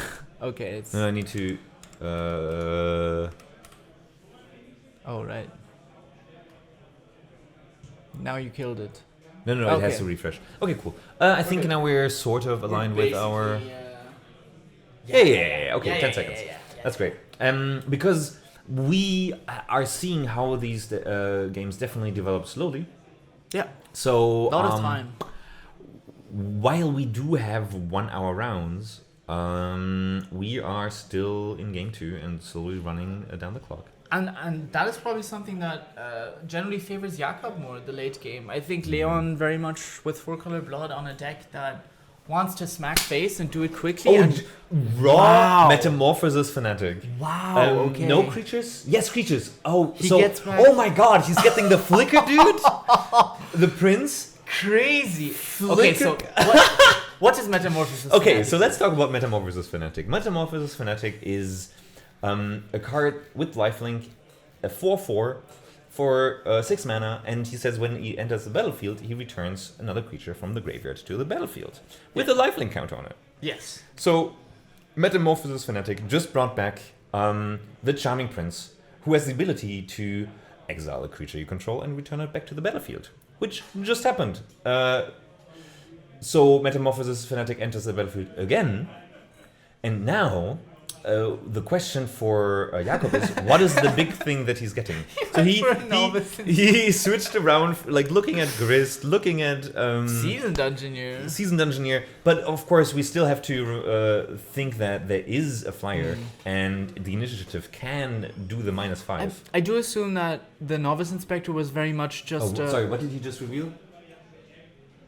okay, it's.
No, I need to.
Oh right. Now you killed it.
No, it has to refresh. Okay, cool. I think now we're sort of aligned with our. Yeah. Okay, 10 seconds. That's great. Because we are seeing how these games definitely develop slowly.
Yeah.
So.
A lot of time.
While we do have 1 hour rounds, we are still in game 2 and slowly running down the clock.
And that is probably something that generally favors Jakob more, the late game. I think Leon very much with 4-color blood on a deck that wants to smack face and do it quickly.
Raw Metamorphosis Fanatic.
Wow, okay.
No creatures? Yes, creatures.
Gets back.
Oh my god, he's getting the Flicker, dude! The Prince?
Crazy.
Flicker.
Okay, so what is Metamorphosis
Okay,
Fanatic?
so let's talk about Metamorphosis Fanatic. Metamorphosis Fanatic is a card with lifelink, a 4/4 for 6 mana, and he says when he enters the battlefield, he returns another creature from the graveyard to the battlefield with a lifelink counter on it.
Yes.
So, Metamorphosis Fanatic just brought back the Charming Prince, who has the ability to exile a creature you control and return it back to the battlefield, which just happened. So, Metamorphosis Fanatic enters the battlefield again, and now the question for Jakob is, what is the big thing that he's getting? So he switched around, like looking at Grist, looking at
Seasoned Engineer.
But of course, we still have to think that there is a flyer, and the initiative can do the -5.
I do assume that the Novice Inspector was very much just.
Sorry, what did he just reveal?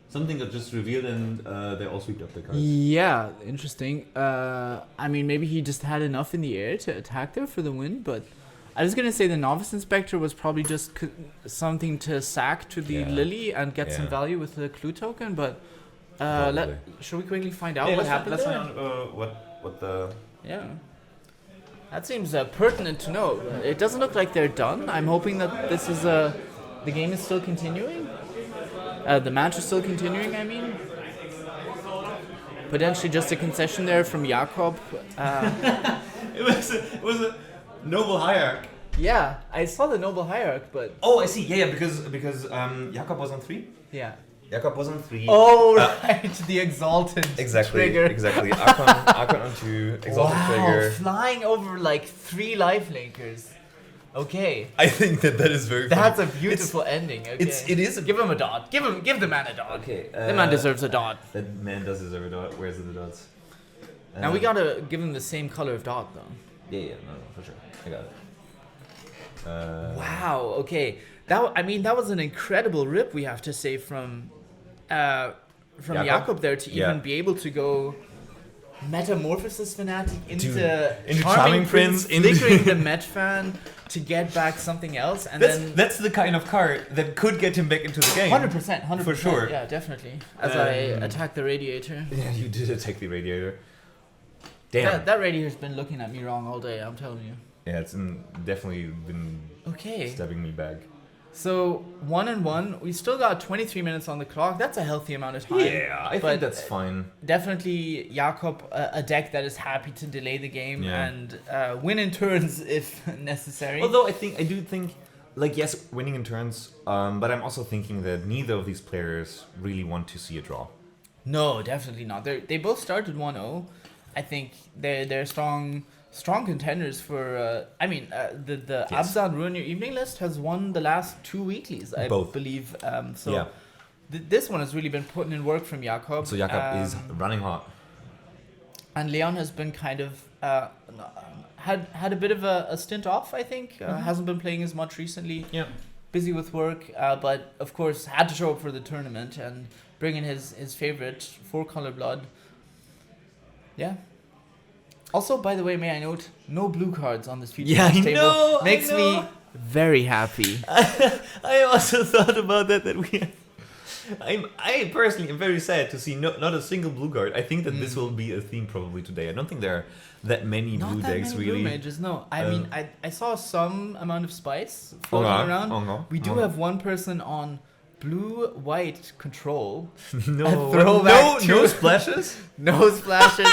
Something got just revealed, and they all swept up the cards.
Yeah, interesting. I mean, maybe he just had enough in the air to attack there for the win, but I was going to say the Novice Inspector was probably just something to sack to the Lily and get some value with the clue token, but shall we quickly find out what happened
let's
there?
find out what the...
Yeah. That seems pertinent to know. It doesn't look like they're done. I'm hoping that this is the game is still continuing. The match is still continuing, I mean. Potentially just a concession there from Jakob.
It was a Noble Hierarch.
Yeah, I saw the Noble Hierarch, but...
Oh, I see. Yeah, because Jakob was on 3.
Yeah.
Jakob was on 3.
Oh, right. The Exalted trigger.
Exactly. Archon on 2. Exalted trigger.
Flying over like 3 lifelinkers. Okay.
I think that is very funny.
That's a beautiful ending. Okay.
It is.
Give him a dot. Give the man a dot.
Okay.
The man deserves a dot.
That man does deserve a dot. Where's the dots?
Now we gotta give him the same color of dot though.
Yeah, no, for sure. I got it.
Wow. Okay. That was an incredible rip, we have to say, from Jakob there to even be able to go Metamorphosis Fanatic into Charming Prince, flickering the Met fan to get back something else, and
that's the kind of card that could get him back into the game.
100%,
for sure.
Yeah, definitely. As I attack the Radiator.
Yeah, you did attack the Radiator. Damn.
That Radiator's been looking at me wrong all day. I'm telling you.
Yeah, it's definitely been stabbing me back.
So 1-1, we still got 23 minutes on the clock. That's a healthy amount of time.
Yeah, I think that's fine.
Definitely Jakob, a deck that is happy to delay the game and win in turns if necessary.
Although I do think, like, yes, winning in turns, but I'm also thinking that neither of these players really want to see a draw.
No, definitely not. They both started 1-0. I think they're strong contenders for. The Abzan Ruin Your Evening list has won the last 2 weeklies, I believe. This one has really been putting in work from Jakob.
So Jakob is running hot.
And Leon has been kind of had a bit of a stint off, I think. Hasn't been playing as much recently.
Yeah.
Busy with work, but of course had to show up for the tournament and bring in his favorite 4-color blood. Yeah. Also, by the way, may I note, no blue cards on this feature
Yeah,
table.
know,
Makes me very happy.
I also thought about that we. I personally am very sad to see not a single blue card. I think that this will be a theme probably today. I don't think there are that many
Not
blue
that
decks
many
really.
blue mages, no. I mean, I saw some amount of spice floating around. We do have one person on blue-white control.
No,
A throwback
no
to-
splashes.
No splashes.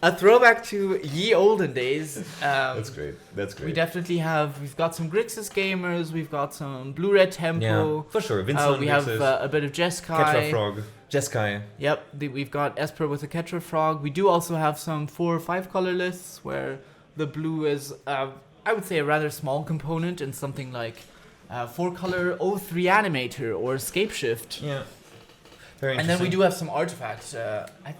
A throwback to ye olden days.
That's great. That's great.
We've got some Grixis gamers, we've got some blue-red tempo.
Yeah, for sure. Vincent
We have a bit of Jeskai.
Ketra Frog. Jeskai.
Yep, we've got Esper with a Ketra Frog. We do also have some 4 or 5 color lists where the blue is, I would say, a rather small component in something like 4 color O3 Animator or Scape Shift.
Yeah. Very
And then we do have some artifacts.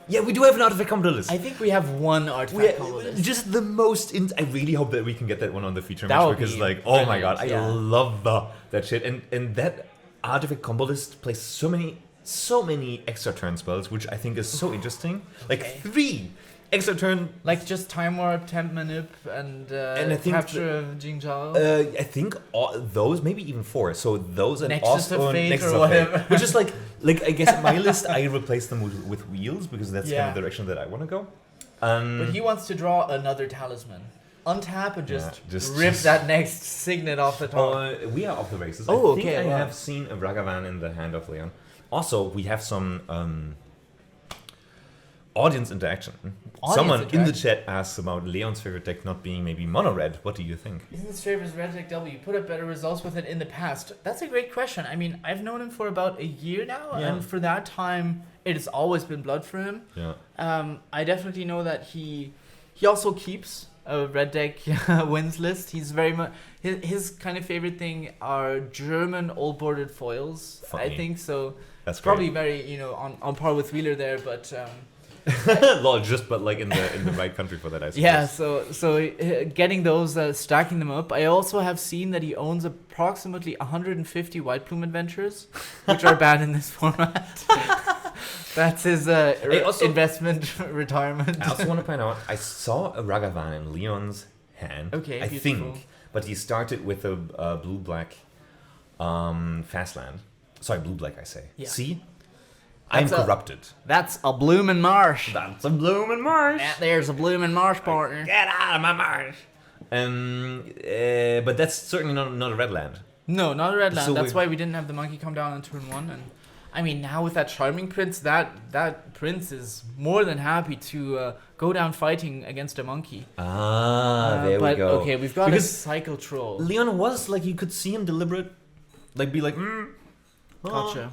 we do have an artifact combo list.
I think we have one artifact combo list.
Just the most. I really hope that we can get that one on the feature
That
match
would
because,
be
like, oh my god,
brilliant,
I
yeah.
love that shit. And that artifact combo list plays so many extra turn spells, which I think is so interesting. Like 3 extra turn.
Like just Time Warp, Temp Manip, and
I think
Capture of Jingzhao.
I think all those, maybe even 4. So those and
Nexus of
Osborne,
Fate
Nexus
or
of Fate,
whatever.
which is like I guess in my list I replaced them with wheels because that's kind of the direction that I want to go.
But he wants to draw another talisman. Untap and
just
rip that next signet off the top.
We are off the races.
Oh,
I think
okay,
I
wow.
have seen a Ragavan in the hand of Leon. Also, we have some audience interaction. Someone in the chat asks about Leon's favorite deck not being maybe mono red. What do you think?
Isn't the Straver's Red Deck W put up better results with it in the past? That's a great question. I mean, I've known him for about a year now, and for that time, it has always been blood for him.
Yeah.
I definitely know that he also keeps a Red Deck wins list. He's very much his kind of favorite thing are German old bordered foils.
Funny.
I think so.
That's
probably very on par with Wheeler there, but.
Lol, just but like in the right country for that, I suppose.
Yeah, so getting those, stacking them up. I also have seen that he owns approximately 150 White Plume Adventures, which are banned in this format. That's his investment retirement.
I also want to point out, I saw a Ragavan in Leon's hand.
Okay,
I
beautiful.
think, but he started with a blue-black fast land. Sorry, blue-black, I say.
Yeah.
See? I'm corrupted.
That's a bloomin' marsh.
That's a bloomin' marsh.
That there's a bloomin' marsh, partner.
Get out of my marsh. But that's certainly not a red land.
No, not a red land.
So
That's why we didn't have the monkey come down on turn 1. And I mean, now with that Charming Prince, that prince is more than happy to go down fighting against a monkey.
There we go.
Okay, we've got
Because
a cycle troll.
Leon was like, you could see him deliberate, like be like,
Gotcha.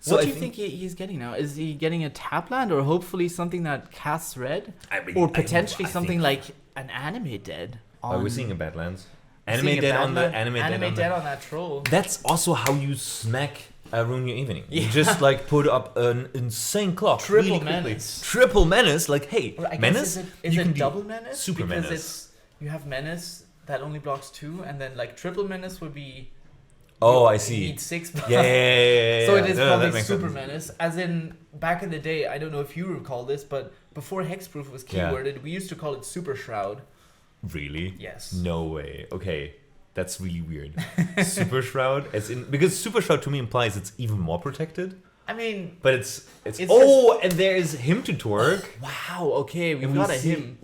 So
What do you think he's getting now? Is he getting a tap land or hopefully something that casts red? Or potentially something like an Animate Dead?
Are we seeing a Badlands?
Seeing
Animate
a
Dead on the
Badland?
Animate Dead
on that troll.
That's also how you smack Ruin Your Evening. You just like put up an insane clock.
Triple
really quickly.
menace.
Triple menace. Like, hey,
Or I guess
menace.
Is
you
it
can do
double menace?
super
because
menace.
you have menace that only blocks 2, and then like triple menace would be.
Oh, I
You
see.
need 6.
Yeah.
So it is
No, that
probably
makes
super
sense.
menace. As in back in the day, I don't know if you recall this, but before hexproof was keyworded, we used to call it super shroud.
Really?
Yes.
No way. Okay. That's really weird. Super Shroud, because Super Shroud to me implies it's even more protected.
I mean,
But it's and there is him to Torque.
wow. Okay, we've
And
got
we
a
see-
him.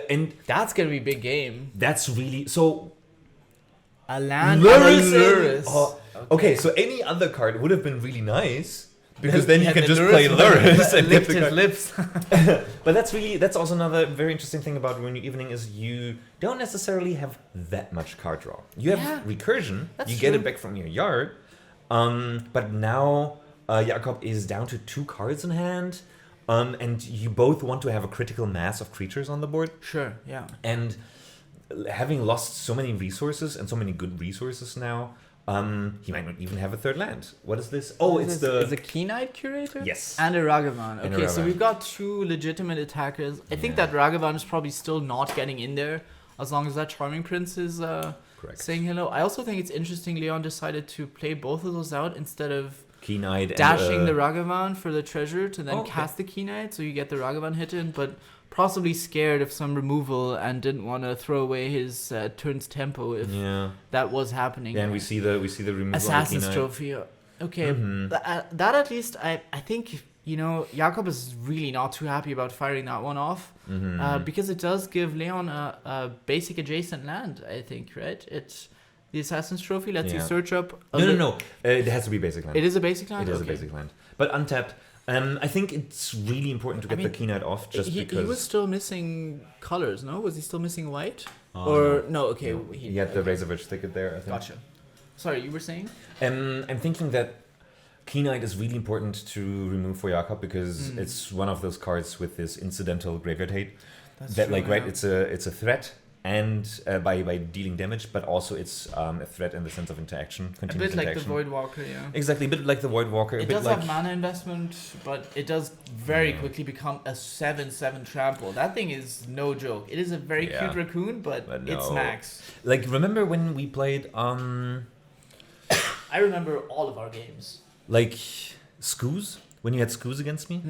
And
That's gonna be a big game.
that's really so.
A land
Luris.
Luris.
Oh, okay, so any other card would have been really nice because then you
Yeah,
can
the
just
Luris
play
would
Luris and get
licked
the
his
card.
lips.
But that's also another very interesting thing about Ruin Your Evening is you don't necessarily have that much card draw. You have recursion.
That's
You get
true.
it back from your yard. But now Jakob is down to 2 cards in hand. And you both want to have a critical mass of creatures on the board.
Sure. Yeah.
And having lost so many resources and so many good resources now, he might not even have a 3rd land. What is this? Oh, it's
the Keen-Eyed Curator?
Yes.
And a Ragavan.
And a
Okay, so
Ragavan.
we've got 2 legitimate attackers. I think
Yeah.
that Ragavan is probably still not getting in there as long as that Charming Prince is
Correct.
saying hello. I also think it's interesting Leon decided to play both of those out instead of
Key Knight.
Dashing the Ragavan for the treasure to then cast the Key Knight, so you get the Ragavan hit in, but possibly scared of some removal and didn't want to throw away his turn's tempo if that was happening.
Yeah, and we see the removal
Assassin's
of the
Trophy. Okay, that at least I think, you know, Jakob is really not too happy about firing that one off because it does give Leon a basic adjacent land, I think, right? It's the Assassin's Trophy lets you search up.
No. It has to be basic land.
It is a basic land?
It is a basic land. But untapped. I think it's really important to get the Key Knight off because...
He was still missing colors, no? Was he still missing white? Okay.
He had the Razorverge Thicket there, I think.
Gotcha. Sorry, you were saying?
I'm thinking that Key Knight is really important to remove for Jakob because it's one of those cards with this incidental graveyard hate. That's true, right? It's a threat and by dealing damage, but also it's a threat in the sense of interaction.
A bit like the Voidwalker, yeah.
Exactly, a bit like the Voidwalker.
It does have mana investment, but it does very quickly become a 7/7 trample. That thing is no joke. It is a very cute raccoon, but it's max.
Like, remember when we played
I remember all of our games.
Like Skoos? When you had Skoos against me?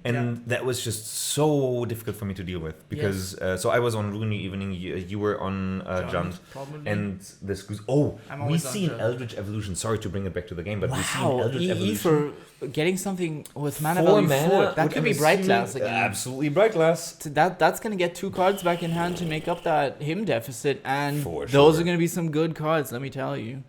And that was just so difficult for me to deal with. Because, so I was on Rooney Evening, you were on Jund. And the Skoos. We've seen Eldritch Evolution. Sorry to bring it back to the game, but we've seen Eldritch Evolution.
For getting something with mana value 4. That could be Bright Glass again.
Absolutely Bright Glass.
That's going to get 2 cards back in hand to make up that him deficit. And those are going to be some good cards, let me tell you.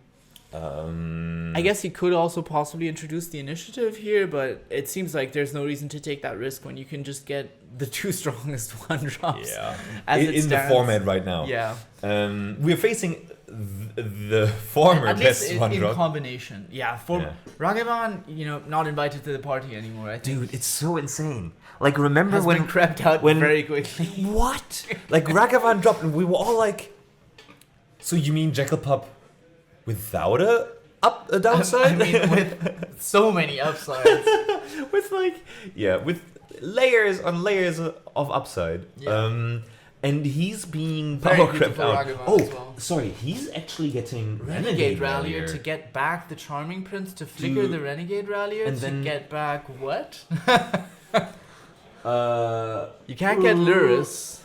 I guess he could also possibly introduce the initiative here, but it seems like there's no reason to take that risk when you can just get the 2 strongest 1-drops.
Yeah, in the format right now.
Yeah,
we're facing the former best 1-drop.
In combination. Yeah, Ragavan, you know, not invited to the party anymore. I think.
Dude, it's so insane. Like, remember when
been crept out very quickly.
What? Like, Ragavan dropped, and we were all like, "So you mean Jakob without a downside?"
I mean, with so many upsides.
with layers on layers of upside. Yeah. And he's being power crept out. Sorry, he's actually getting Renegade Rallier
to get back the Charming Prince, to flicker the Renegade Rallier, and then get back what? You can't get Lurrus.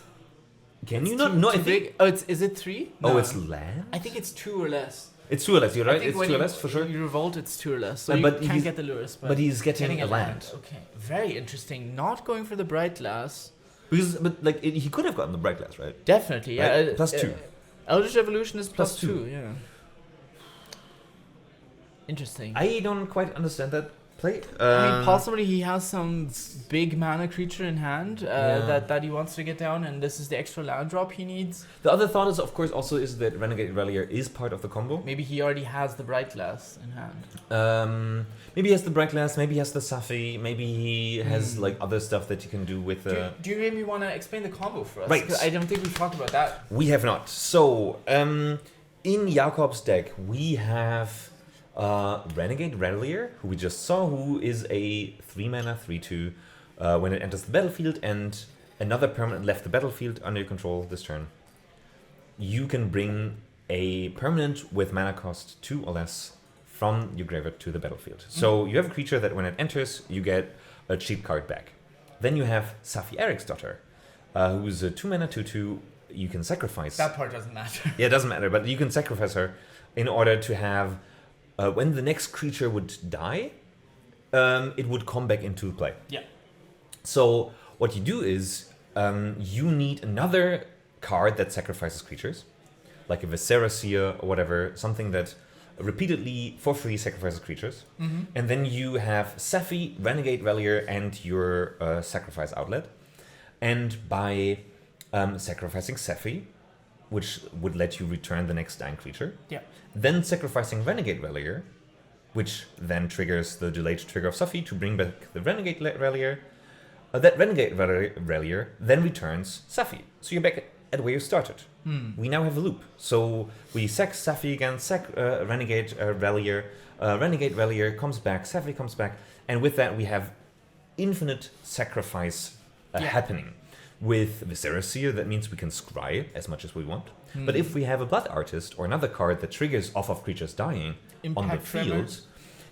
Can you not? No, I think.
Is it 3? No.
It's land?
I think it's 2 or less.
It's 2 or less, you're right? It's 2 or less, for sure.
You revolt, it's 2 or less. So you can't get the Lurrus.
But he's getting a land.
Okay, very interesting. Not going for the Bright Glass.
He could have gotten the Bright Glass, right?
Definitely, yeah.
Right? Plus 2.
Eldritch Evolution is plus 2, yeah. Interesting.
I don't quite understand that play.
I mean, possibly he has some big mana creature in hand that he wants to get down, and this is the extra land drop he needs.
The other thought is, of course, also is that Renegade Rallier is part of the combo.
Maybe he already has the Bright Glass in hand.
Maybe he has the Bright Glass, maybe he has the Safi, maybe he has like other stuff that you can do with the...
Do you maybe want to explain the combo for us?
Right.
I don't think we've talked about that.
We have not. So, in Jakob's deck, we have... Renegade Rallier, who we just saw, who is a 3-mana 3/2 when it enters the battlefield and another permanent left the battlefield under your control this turn. You can bring a permanent with mana cost 2 or less from your graveyard to the battlefield. So you have a creature that when it enters, you get a cheap card back. Then you have Safi Eriksdotter, who's a 2-mana 2/2. You can sacrifice.
That part doesn't matter.
Yeah, it doesn't matter, but you can sacrifice her in order to have... when the next creature would die, it would come back into play.
Yeah.
So what you do is you need another card that sacrifices creatures, like a Viscera Seer or whatever, something that repeatedly for free sacrifices creatures. Mm-hmm. And then you have Safi, Renegade Rallier, and your sacrifice outlet. And by sacrificing Safi, which would let you return the next dying creature.
Yeah.
Then sacrificing Renegade Rallier, which then triggers the delayed trigger of Safi to bring back the Renegade Rallier. That Renegade Rallier then returns Safi. So you're back at where you started. We now have a loop. So we sack Safi again, Renegade Rallier. Renegade Rallier comes back, Safi comes back. And with that we have infinite sacrifice happening. With Viscera Seer, that means we can scry as much as we want. But if we have a Blood Artist or another card that triggers off of creatures dying on the field,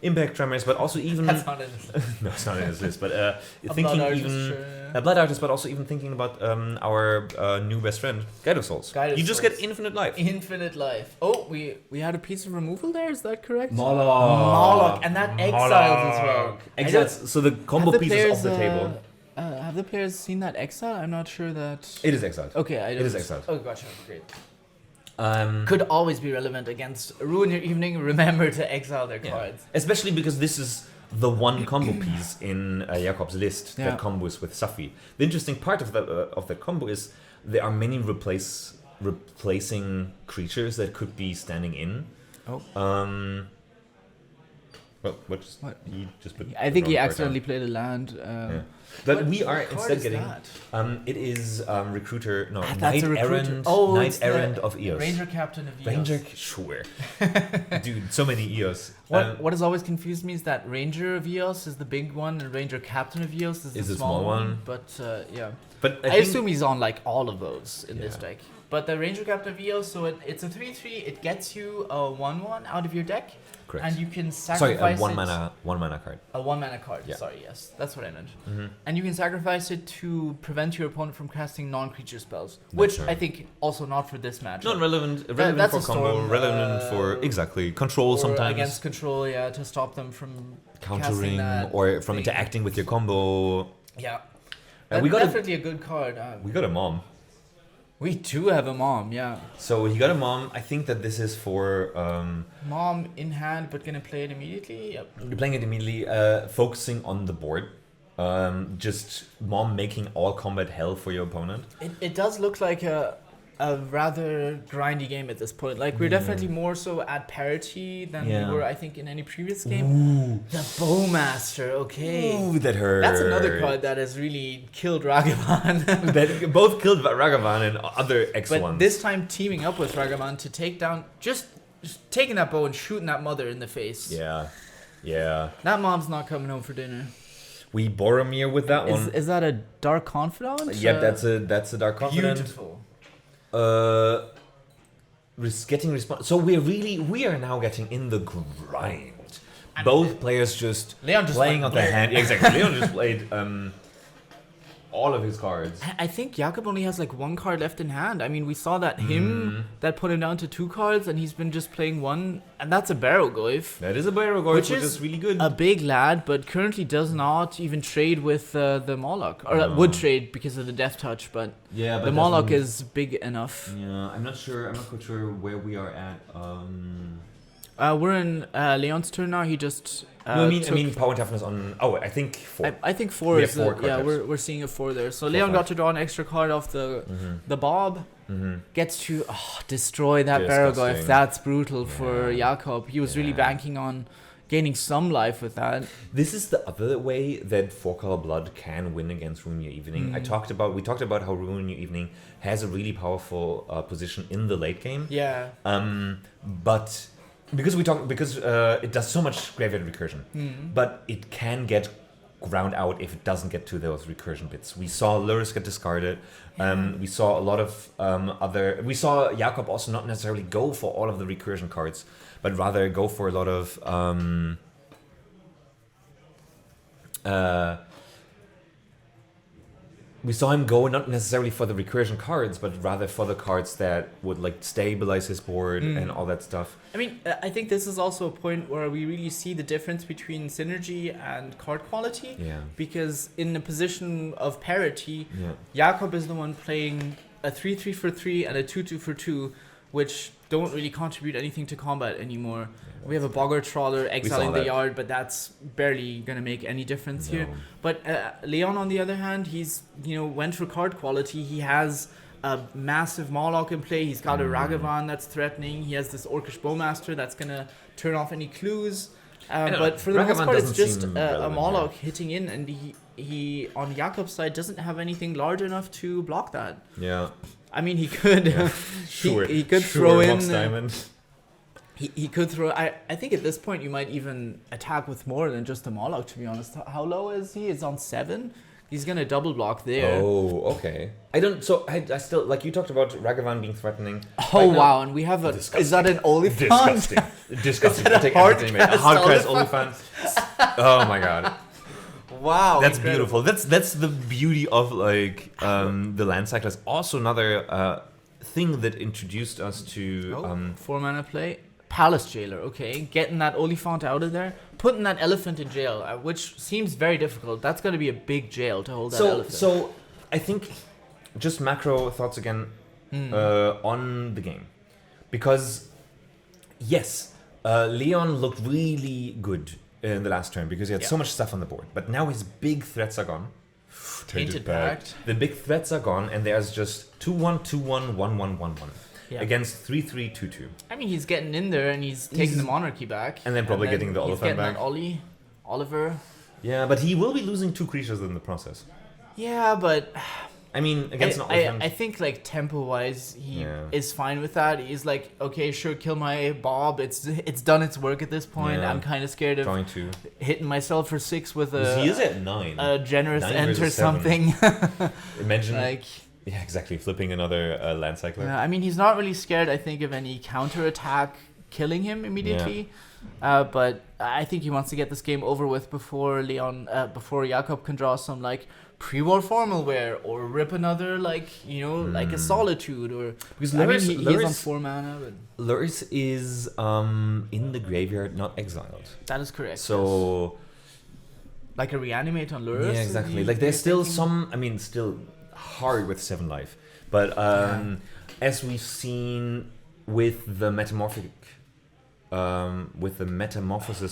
Impact Tremors, but also even
That's not in this list.
no, it's not in this list. But thinking
Blood Artist,
even
sure.
Blood Artist, but also even thinking about our new best friend, Guide of Souls. You just get infinite life.
Infinite life. Oh, we had a piece of removal there. Is that correct?
Moloch,
and that exiles as well.
Exiles. So the combo pieces off the table.
Have the players seen that exile? I'm not sure that.
It is exiled.
Okay,
It is exiled.
Oh, gotcha. Great.
Could
Could always be relevant against Ruin Your Evening. Remember to exile their cards.
Especially because this is the one combo piece in Jakob's list
Yeah.
that combos with Safi. The interesting part of that combo is there are many replacing creatures that could be standing in.
Oh.
Well, what? He just put
I
the
think he
wrong card
accidentally
down.
played a land.
Yeah. But we are
what card
instead
is
getting.
that?
It is Recruiter. No,
That's
Knight
a Recruiter.
Errant.
Oh,
Knight
it's the
Errant of Eos.
Ranger Captain of Eos.
Ranger, sure. Dude, so many Eos.
What has always confused me is that Ranger of Eos is the big one and Ranger Captain of Eos is the small one. But yeah.
But
I
think-
assume he's on like all of those in this
Yeah.
deck. But the Ranger Captain of Eos, so it's a 3/3. It gets you a 1/1 out of your deck,
Correct.
and you can
Sorry,
sacrifice
one
it.
mana card.
A 1-mana card.
Yeah.
Sorry, yes, that's what I meant.
Mm-hmm.
And you can sacrifice it to prevent your opponent from casting non-creature spells, which
right.
I think also not for this match.
Not relevant
that's
for
a
combo,
storm,
relevant for exactly control
or
sometimes,
against control, yeah, to stop them from casting
countering
that
or from
thing.
interacting with your combo.
Yeah,
We got
definitely a good card.
we got a mom.
We do have a mom, yeah.
So he got a mom. I think that this is for
Mom in hand, but gonna play it immediately. Yep.
you're playing it immediately, focusing on the board. Just mom making all combat hell for your opponent.
It does look like a rather grindy game at this point. Like we're definitely more so at parity than
Yeah.
we were, I think, in any previous game.
Ooh,
The Bowmaster, okay.
ooh, that hurt.
That's another card that has really killed Ragavan.
that both killed Ragavan and other X
But
ones.
this time teaming up with Ragavan to take down, just taking that bow and shooting that mother in the face.
Yeah, yeah.
That mom's not coming home for dinner.
We Boromir with that one.
Is that a Dark Confidant?
Yep, that's a Dark Confidant.
Beautiful.
Getting response. So we are now getting in the grind. Both players just
Leon just
playing
went
on the
blur.
hand. Yeah, exactly. Leon just played all of his cards.
I think Jakob only has like one card left in hand. I mean, we saw that that put him down to 2 cards, and he's been just playing 1, and that's a Barrowgoyf.
That is a Barrowgoyf, which is really good.
A big lad, but currently does not even trade with the Moloch, or would trade because of the Death Touch, but
yeah,
the Moloch is big enough.
Yeah, I'm not quite sure where we are at.
We're in Leon's turn now. He just
No, I mean power toughness on. Oh, I think 4.
I think 4
We
is
have 4
the,
card
yeah.
types.
We're seeing a 4 there. So
4,
Leon
5.
got to draw an extra card off the Bob. Gets to destroy that
Disgusting.
Barrowgoyf. That's brutal for Jakob. He was really banking on gaining some life with that.
This is the other way that 4-color blood can win against Ruin Your Evening. We talked about how Ruin Your Evening has a really powerful position in the late game.
Yeah.
But because it does so much graveyard recursion, but it can get ground out if it doesn't get to those recursion bits. We saw Lurrus get discarded. We saw a lot of we saw Jakob also not necessarily go for all of the recursion cards, but rather go for a lot of we saw him go not necessarily for the recursion cards, but rather for the cards that would like stabilize his board and all that stuff.
I mean, I think this is also a point where we really see the difference between synergy and card quality.
Yeah.
Because in a position of parity,
Yeah.
Jakob is the one playing a 3/3 for 3 and a 2/2 for 2, which don't really contribute anything to combat anymore. We have a Boggart Trawler exiling the
that.
yard, but that's barely going to make any difference here.
No.
But Leon, on the other hand, he's went for card quality. He has a massive Moloch in play. He's got a Ragavan that's threatening. He has this Orcish Bowmaster that's going to turn off any clues. But for the most
Ragavan
part, it's
doesn't
just
seem
a
relevant
Moloch hitting in, and he on Jakob's side doesn't have anything large enough to block that.
Yeah.
I mean, he could
Sure.
he could
Sure,
throw in
Mox Diamond.
he could throw. I think at this point you might even attack with more than just a Moloch. To be honest, how low is he? It's on 7. He's gonna double block there.
Oh, okay. I still, like you talked about Ragavan being threatening.
Oh
Right now-
wow, and we have a. Is that an Olifant?
Disgusting. Disgusting. I take everything, mate. A hard-pressed Olifant. Oh my god.
Wow,
That's
incredible.
beautiful. That's the beauty of like the land cyclers. Also another thing that introduced us to
4 mana play. Palace Jailer, okay. Getting that Olifant out of there. Putting that elephant in jail, which seems very difficult. That's going to be a big jail to hold that elephant.
So I think just macro thoughts again on the game. Because, yes, Leon looked really good in the last turn because he had so much stuff on the board. But now his big threats are gone.
Tainted Pact.
The big threats are gone, and there's just 2-1, 2-1, 1-1, 1-1 against 3-3, 2-2.
I mean, he's getting in there and he's taking the monarchy back.
And then probably getting the Oliphant back.
That Oliver.
Yeah, but he will be losing 2 creatures in the process.
Yeah, but
I mean, against an Oliphant.
I think like tempo-wise, he is fine with that. He's like, okay, sure, kill my Bob. It's done its work at this point.
Yeah.
I'm kind of scared of hitting myself for 6 with a.
He is at 9.
A generous
9
end or
versus 7.
something.
Imagine.
Like.
Yeah, exactly. Flipping another land cycler.
Yeah, I mean, he's not really scared, I think, of any counterattack killing him immediately. Yeah. But I think he wants to get this game over with before Jakob can draw some like pre-war formal wear or rip another like a Solitude or because
Luris,
he's on 4 mana. But
Luris is in the graveyard, not exiled.
That is correct.
So,
yes. Like a reanimate on Luris.
Yeah, exactly. Like there's still some. I mean, still hard with 7 life, but as we've seen with the Metamorphosis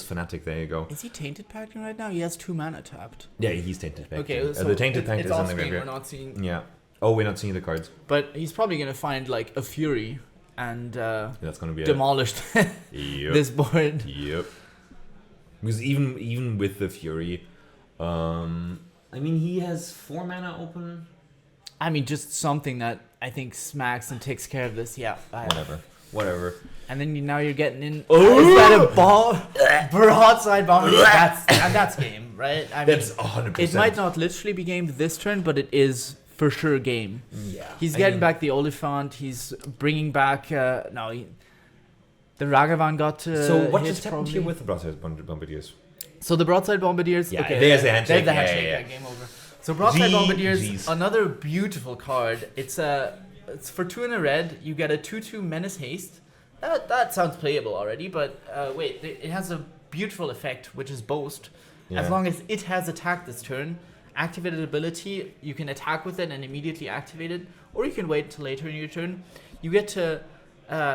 Fanatic, there you go.
Is he Tainted Pacting right now? He has 2 mana tapped.
Yeah, he's Tainted Pacting.
Okay, so
the Tainted Pact is in the graveyard.
We're not seeing.
Yeah. Oh, we're not seeing the cards.
But he's probably gonna find like a Fury and
that's gonna be
demolished this board.
Yep. Because even with the Fury, I mean, he has 4 mana open.
I mean, just something that I think smacks and takes care of this. Yeah.
Whatever.
And then now you're getting in. Oh, is that a ball? Broadside bomb. That's game, right? I mean,
that's 100%.
It might not literally be gamed this turn, but it is for sure game.
Yeah.
He's getting back the Oliphant. He's bringing back. The Ragavan got to.
So what just happened here with the Broadside Bombardiers?
So the Broadside Bombardiers.
Yeah,
okay,
there's the handshake.
There's the handshake. Game over. So Broadside Bombardiers, another beautiful card. It's for 2 and a red. You get a 2/2 Menace Haste. That sounds playable already, but wait, it has a beautiful effect, which is Boast. Yeah. As long as it has attacked this turn, activated ability, you can attack with it and immediately activate it, or you can wait until later in your turn. You get to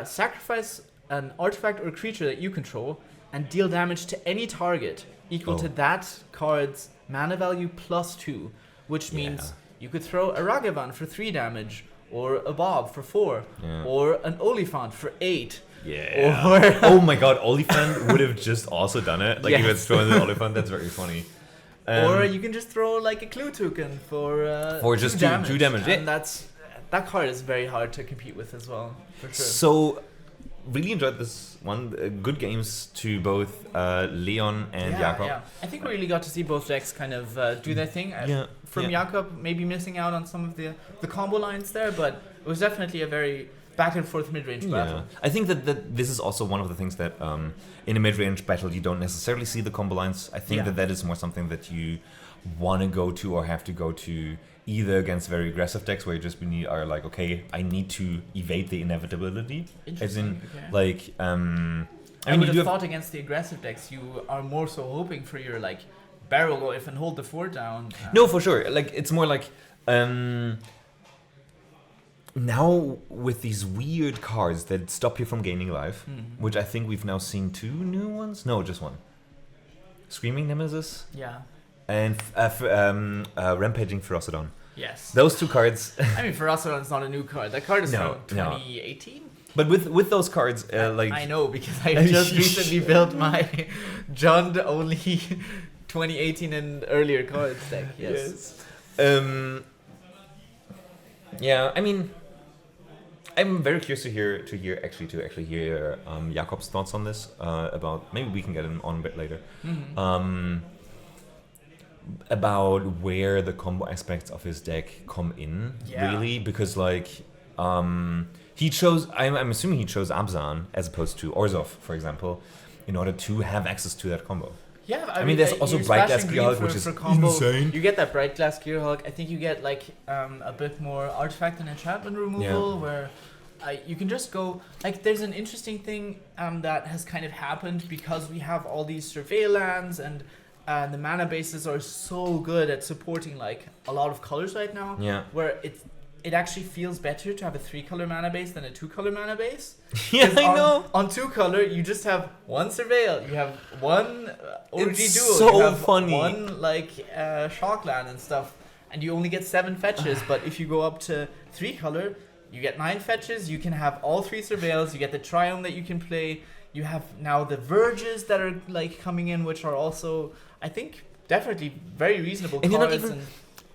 sacrifice an artifact or creature that you control and deal damage to any target equal to that card's mana value +2, which means you could throw a Ragavan for 3 damage, or a Bob for 4, or an Oliphant for 8.
Yeah. Or oh my god, Oliphant would have just also done it. Like, you had thrown the Oliphant, that's very funny.
Or you can just throw like a Clue Token for
just 2 damage.
And that card is very hard to compete with as well, for sure.
So, really enjoyed this one. Good games to both Leon and Jakob.
Yeah. I think we really got to see both decks kind of do their thing. From Jakob, maybe missing out on some of the combo lines there, but it was definitely a very back and forth mid-range battle.
I think that this is also one of the things that in a mid-range battle you don't necessarily see the combo lines. I think that is more something that you want to go to or have to go to either against very aggressive decks where you just are like, okay, I need to evade the inevitability. As in, like, I would have
thought against the aggressive decks, you are more so hoping for your like barrel go if and hold the 4 down.
No, for sure. Like, it's more like now with these weird cards that stop you from gaining life, which I think we've now seen 2 new ones. No, just 1. Screaming Nemesis.
Yeah.
And Rampaging Ferocidon.
Yes.
Those 2 cards.
I mean, Ferocidon is not a new card. That card is from 2018.
But with those cards, like...
I know, because I just recently built my Jund only 2018 and earlier cards deck. Yes.
Yeah, I mean, I'm very curious to hear Jakob's thoughts on this. About maybe we can get him on a bit later. about where the combo aspects of his deck come in, really, because like he chose. I'm assuming he chose Abzan as opposed to Orzhov, for example, in order to have access to that combo.
Yeah,
I mean, there's also Bright Glass Gearhulk, which is insane.
You get that Bright Glass Gearhulk. I think you get like a bit more artifact and enchantment removal, where you can just go. Like, there's an interesting thing that has kind of happened because we have all these surveillance and the mana bases are so good at supporting like a lot of colors right now.
Yeah.
Where it actually feels better to have a 3-color mana base than a 2-color mana base.
Yeah, I know.
On 2-color, you just have one Surveil, you have one Orgy
It's
Duel,
so
you have
funny.
one like Shockland and stuff, and you only get 7 fetches. But if you go up to 3-color, you get 9 fetches. You can have all 3 Surveils. You get the Triome that you can play. You have now the Verges that are like coming in, which are also, I think, definitely very reasonable
And
cards.
you're not even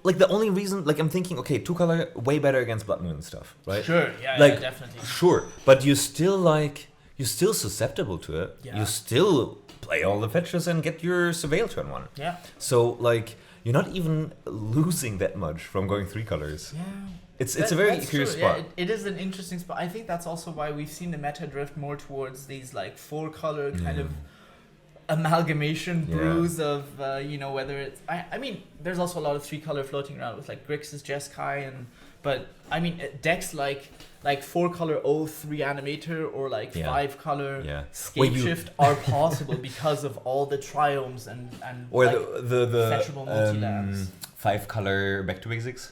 like the only reason. Like I'm thinking, okay, 2-color way better against Blood Moon and stuff, right?
Sure, yeah,
like,
yeah, definitely.
Sure, but you're still susceptible to it.
Yeah.
You still play all the fetches and get your Surveil turn 1.
Yeah.
So like you're not even losing that much from going 3 colors.
Yeah.
It's a very curious spot.
Yeah, it is an interesting spot. I think that's also why we've seen the meta drift more towards these like 4-color kind of amalgamation brews of whether it's I mean there's also a lot of 3-color floating around with like Grixis, Jeskai, but I mean decks like 4-color 0-3 animator or like 5-color Scapeshift are possible because of all the triomes and
or
like
the
fetchable multi-lands.
5-color back to basics.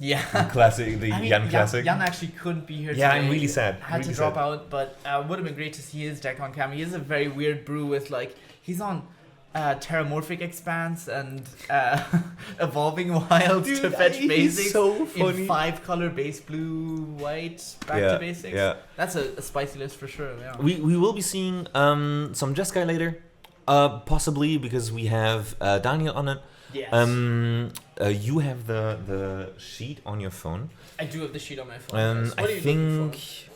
Yeah,
classic. Jan classic.
Jan actually couldn't be here today.
Yeah, I'm really sad.
Had to drop out, but would have been great to see his deck on camera. He has a very weird brew with like he's on Terramorphic Expanse and Evolving Wilds to fetch basics
so funny.
in 5-color base blue white back to basics. Yeah, that's a spicy list for sure. Yeah,
we will be seeing some Jeskai later, possibly because we have Daniel on it.
Yes.
You have the sheet on your phone.
I do have the sheet on my phone.
I think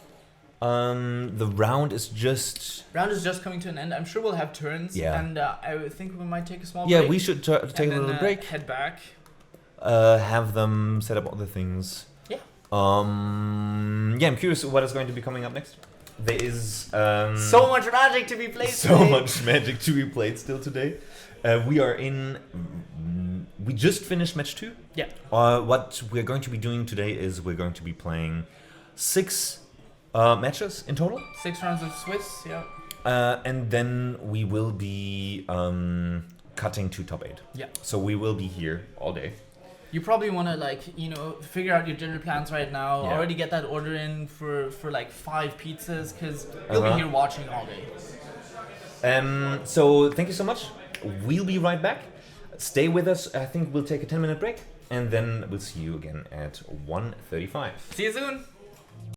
the round is just
coming to an end. I'm sure we'll have turns.
Yeah.
And I think we might take a small break.
Yeah, we should take a little break.
Head back.
Have them set up all the things.
Yeah.
I'm curious what is going to be coming up next. There is
so much magic to be played.
Much magic to be played still today. We just finished match 2.
Yeah.
What we're going to be doing today is we're going to be playing 6 matches in total.
6 rounds of Swiss, yeah.
And then we will be cutting to top 8.
Yeah.
So we will be here all day.
You probably want to figure out your dinner plans right now.
Yeah.
Already get that order in for like 5 pizzas because you'll be here watching all day.
So thank you so much. We'll be right back. Stay with us. I think we'll take a 10-minute break and then we'll see you again at 1:35.
See you soon.